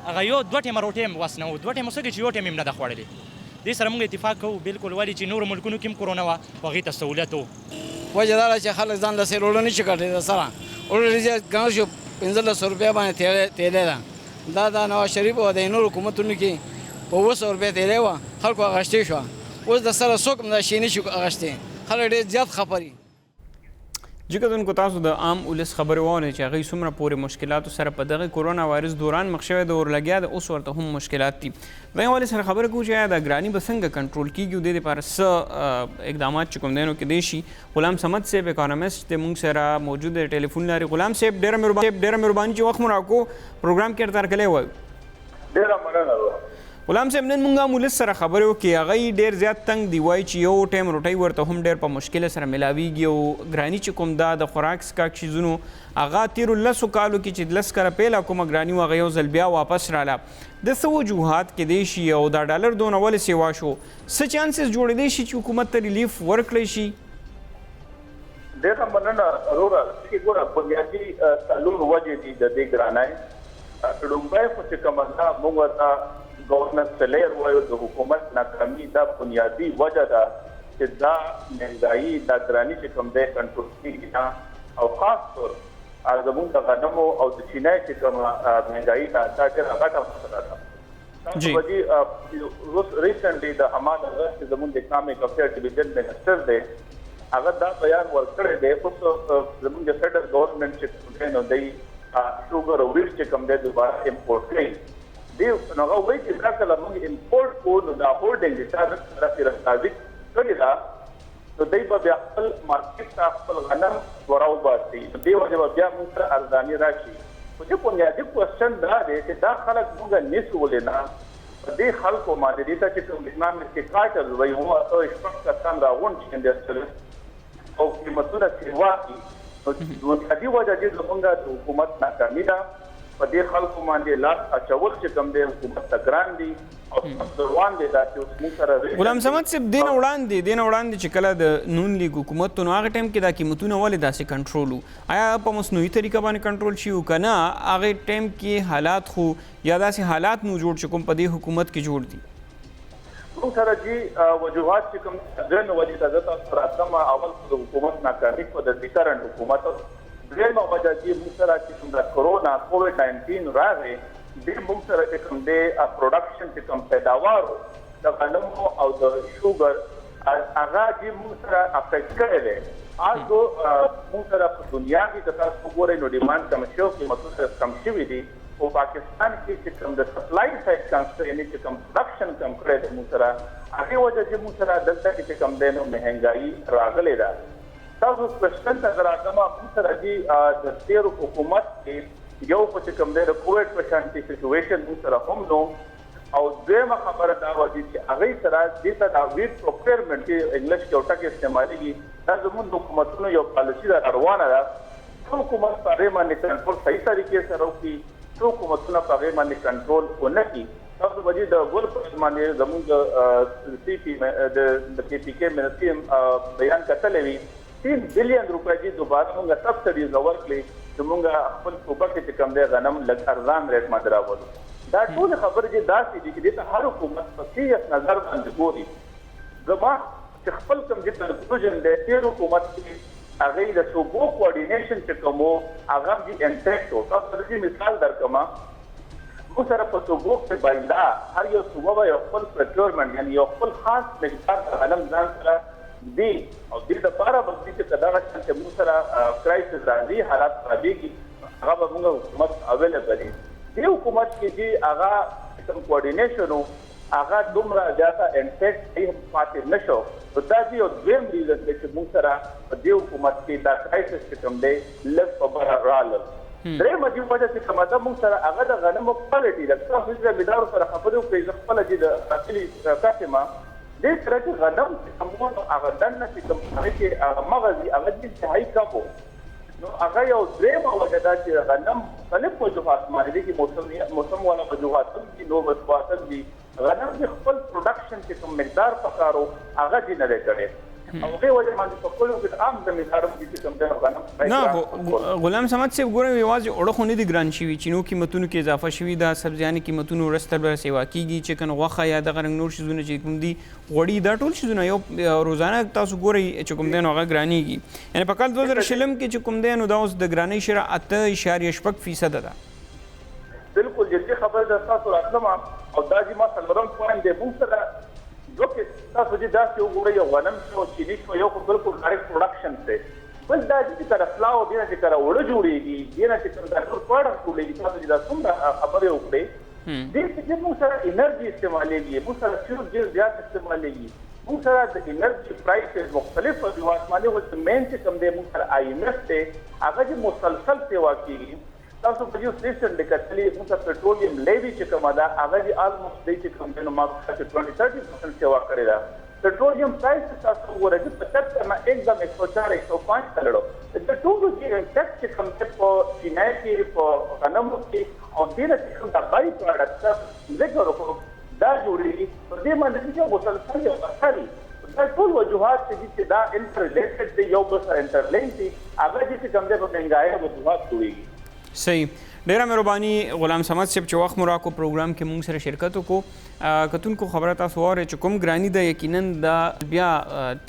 هغه یو دوه ټیمه روټۍ هم وس نه و، دوه ټیمه څه چې یو ټیم هم نه ده خوړلې. دې سره موږ اتفاق کوو بالکل، ولې چې نورو ملکونو کې هم کورونا وه خو هغې ته سهولت و. وجه دا ده چې خلک ځان له سیل اوړه نه شي ګټلی. سره اوړه ډېر ګڼ شو، 1500 روپۍ باندې تیلی ده. دا د نواز شریف او د نورو حکومتونو کې په 200 روپۍ تیلی وه، خلکو اخیستې شوه. اوس د سره څوک هم دا شی نه شي اخیستی، خلک ډېر زیات خفه دي. جی کتونکو تاسو د عام ولس خبرې واورئ چې هغوی څومره پورې مشکلاتو سره په دغه کورونا وایرس دوران مخ شوی د اورلګیا د اوس ورته هم مشکلات دي. دغې حوالې سره خبره کوو چې آیا د ګراني به څنګه کنټرول کیږي او د دې لپاره څه اقدامات چې کوم دی نو کیدای شي. غلام صمد صاحب اکانومسټ دی موږ سره موجود دی، ټلیفون لري. غلام صاحب ډېره مهرباني چې وخت مو راکړو، پروګرام کې ورته هرکلی وایو. ډېره مننه. غلام صاحب نن موږ ولس سره خبرې وکړې، هغوی ډېر زیات تنګ دي، وایي چې یو ټایم روټۍ ورته هم ډېر په مشکله سره میلاویږي او ګراني چې کوم دا د خوراک څښاک شیزونو هغه تېرو 10 کالو کې چې 10 کاله پیله کومه ګراني وه هغه یو ځل بیا واپس راله. د څه وجوهات کیدای شي او دا ډالر دونه ولې سیوا شو، څه چانسز جوړېدای شي چې حکومت ته ریلیف ورکړی شي؟ ډېره مننه وروره. چې ګوره بنیادي څلور وجې دي د دې ګرانۍ. لومړی خو چې کومه ده موږ ورته گورنر سلیر وایو، د حکومت ناکامي دا بنیادی وجه ده چې دا مهنګایي دا ګراني چې کوم دی کنټرول کېږي نه، او خاص طور زموږ د غنمو او د چینای چې کومه مهنګایي ده دا ډېره غټه مسله ده. تاسو به دي اوس ریسنټلی د حماد اغا چې زموږ د اکنامک افیر ډیویژن منسټر دی هغه دا بیان ورکړی دی. اوس زموږ د فیډرل ګورنمنټ چې کوم دی نو دی شوګر او ویټ چې کوم دی دوباره امپورټ کوي دی، نو هغه وایي چې دا کله موږ امپورټ کوو نو دا هولډنګ د چا طرفې راستازي کړې ده، نو دی به بیا خپل مارکېټ ته خپل غنم وراوباسي، نو دې وجې به بیا موږ سره ارزاني راشي. خو چې بنیادي کوېسچن دا دی چې دا خلک موږ نیسو ولې نه؟ په دې خلکو باندې دې ته چې کوم اکنامک کاټل وایي هغه شپږ کسان راغونډ شي انډسټریالست او قیمتونه چې واقعي، نو بنیادي وجه چې زموږ د حکومت ناکامي ده. په دې خلکو باندې لاس اچول چې کوم دی حکومت ته ګران دي او روان دی دا چې اوس موږ سره. غلام صمد صاحب دې نه وړاندې چې کله د نون لیګ حکومت نو هغه ټایم کې دا قیمتونه ولې داسې کنټرول وو؟ آیا په مصنوعي طریقه باندې کنټرول شي که نه هغې ټایم کې حالات خو یا داسې حالات مو جوړ چې کوم په دې حکومت کې جوړ دي؟ موږ سره چې وجوهات چې کوم درېیمه وجې ته زه تاسو راتلم، اول د حکومت ناکامي خو د دې کرنټ حکومت. درېیمه وجه چې موږ سره چې کوم د کورونا کووډ-19 راغی دې موږ سره چې کوم دی پروډکشن چې کوم پیداوار د غنمو او د شوګر هغه چې موږ سره افیکټ کړی دی. آزو موږ سره په دنیا کې که تاسو وګورئ نو ډیمانډ کم شوی، قیمتونه کم شوي دي، او پاکستان کې چې کوم د سپلای سایډ کم یعنې چې کوم پروډکشن کم کړی دی موږ سره، هغې وجه چې موږ سره دلته کې چې کوم دی نو مهنګایي راغلې ده. تاسو کوېسچن ته راځم، موږ سره چې د تېرو حکومت کې یو خو چې کوم دی د کووډ په شانتې سچویشن موږ سره هم نو، او دویمه خبره دا وه چې هغوی سره دې ته دا ویټ پروکیورمنټ چې انګلیش کې یو ټکی استعمالېږي، دا زموږ د حکومتونو یو پالیسي ده روانه ده. څو حکومت په هغې باندې کنټرول صحیح طریقې سره وکړي، څو حکومتونه په هغې باندې کنټرول ونه کړي. تاسو به د ګل په باندې زموږ د پی پي کې منسټري بیان کتلی وي 3 بلین روپۍ چې دوباره موږ سبسډیز ورکړي چې موږ خپل صوبه کې چې کوم دی غنم لږ ارزان ریټ باندې راولو. دا ټولې خبرې چې داسې دي چې دې ته هر حکومت په سیریس نظر باندې ګوري. زما چې خپل کوم چې کنکلوژن دی تېر حکومت کې هغوی د صوبو کوارډینیشن چې کوم و هغه هم چې انټیکټ و. تاسو ته دې مثال درکړم، موږ سره په صوبو کې باید هر یو صوبه به یو خپل پروکیورمنټ یعنې یو خپل خاص مقدار د غنم ځان سره دی، او دې دپاره به دې چې دغه شان چې موږ سره کرایسس راځي، حالات خرابېږي، هغه به موږ حکومت اویلیبل وي. دې حکومت کې چې هغه کوم کوارډینیشن و هغه دومره زیاته انټیکټ پاتې نه شو. نو دا یو دویم ریزن دی چې موږ سره په دې حکومت کې دا کرایسس چې کوم دی لږ په بره راغلل. درېیمه دې وجه چې کومه ده موږ سره هغه د غنمو کوالټي ده تاسو چې زمیندارو سره خبرې وکړئ زه خپله چې د راغلي کاسمه دې سره چې غنم چې کوم هغه دننه چې کوم هغې کې هغه مغز وي هغه ډېر انتهایي کم و نو هغه یو درېیمه وجه ده چې غنم مختلف وجوهات باندې دي چې موسم والا وجوهات هم دي نو وجوهات هم دي غنم د خپل پروډکشن کې کوم مقدار پکار و هغه دې نه دی کړی او هغې وجه باندې په کلو کې عام زمیندار هم دي چې کوم دی غنم نه غلام صمد صاحب ګورم یوازې اوړه خو نه دي ګران شوي چینو قیمتونو کې اضافه شوي ده سبزیانو قیمتونو ورځ تر ورځې سیوا کېږي چکن غوښه یا دغه رنګ نور شیزونه چې کوم دي غوړي دا ټول شیزونه یو روزانه تاسو ګورئ چې کوم دی نو هغه ګرانېږي یعنې په کال 2020 کې چې کوم دی نو دا اوس د ګرانۍ شرح 8.6% ده بالکل جدي خبره ده تاسو راتلم او دا چې ما څلورم پوینټ دی موږ سره دوکې تاسو چې داسې وګورئ یو غنم شو چیني شو یو خو بالکل ډایرکټ پروډکشن دی بل دا چې کله فلاو دې نه چې کله اوړه جوړېږي دې نه چې کله دا ټول پروډکټ جوړېږي تاسو چې دا څومره خبرې وکړئ دې کې موږ سره انرژي استعمالېږي موږ سره فیول ډېر زیات استعمالېږي موږ سره د انرژي پرایسز مختلف وجوهات باندې ول مین چې کوم دی موږ سره IMF دی هغه چې مسلسل سیوا کېږي تاسو په یو سټیشن د کتلې موږ پټرولیم لیوی چې کومه ده هغه چې آلموسټ دی چې کوم دی نو ما 20-30% سیوا کړې ده پټرولیم پرایس تاسو وګورئ چې 75 نه एकदम 104-105 کړو د ټولو چې امپیکټ چې کوم دی په چینای کې په غنمو کې او دې چې کوم دا بای پروډکټ ذکر وکړو دا جوړېږي په دې باندې چې مسلسل یو اثر دا ټول وجوهات چې دا انټر ریلیټډ دي یو بل سره انټرلینک دي هغه چې کوم دی په مهنګاۍ وجوهات جوړېږي صحیح ډیره مهرباني غلام صمد صاحب چې وخت مو راکړو پروګرام کې موږ سره شرکت وکړو کتونکو خبره تاسو واورئ چې کوم ګراني ده یقینا دا بیا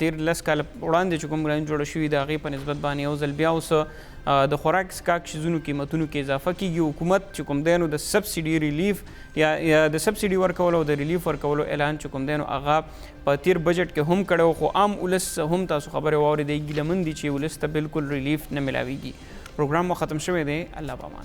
13 کاله وړاندې چې کوم ګراني جوړه شوې د هغې په نسبت باندې یو ځل بیا اوس د خوراک څښاک شیزونو قیمتونو کې اضافه کیږي حکومت چې کوم دی نو د سبسیډي ریلیف یا د سبسیډي ورکولو او د ریلیف ورکولو اعلان چې کوم دی نو هغه په تیر بجټ کې هم کړی خو عام ولس هم تاسو خبرې واورېدئ ګیله من دي چې ولس ته بالکل ریلیف نه ملاویږي پروګرام مو ختم شوی دی الله پامان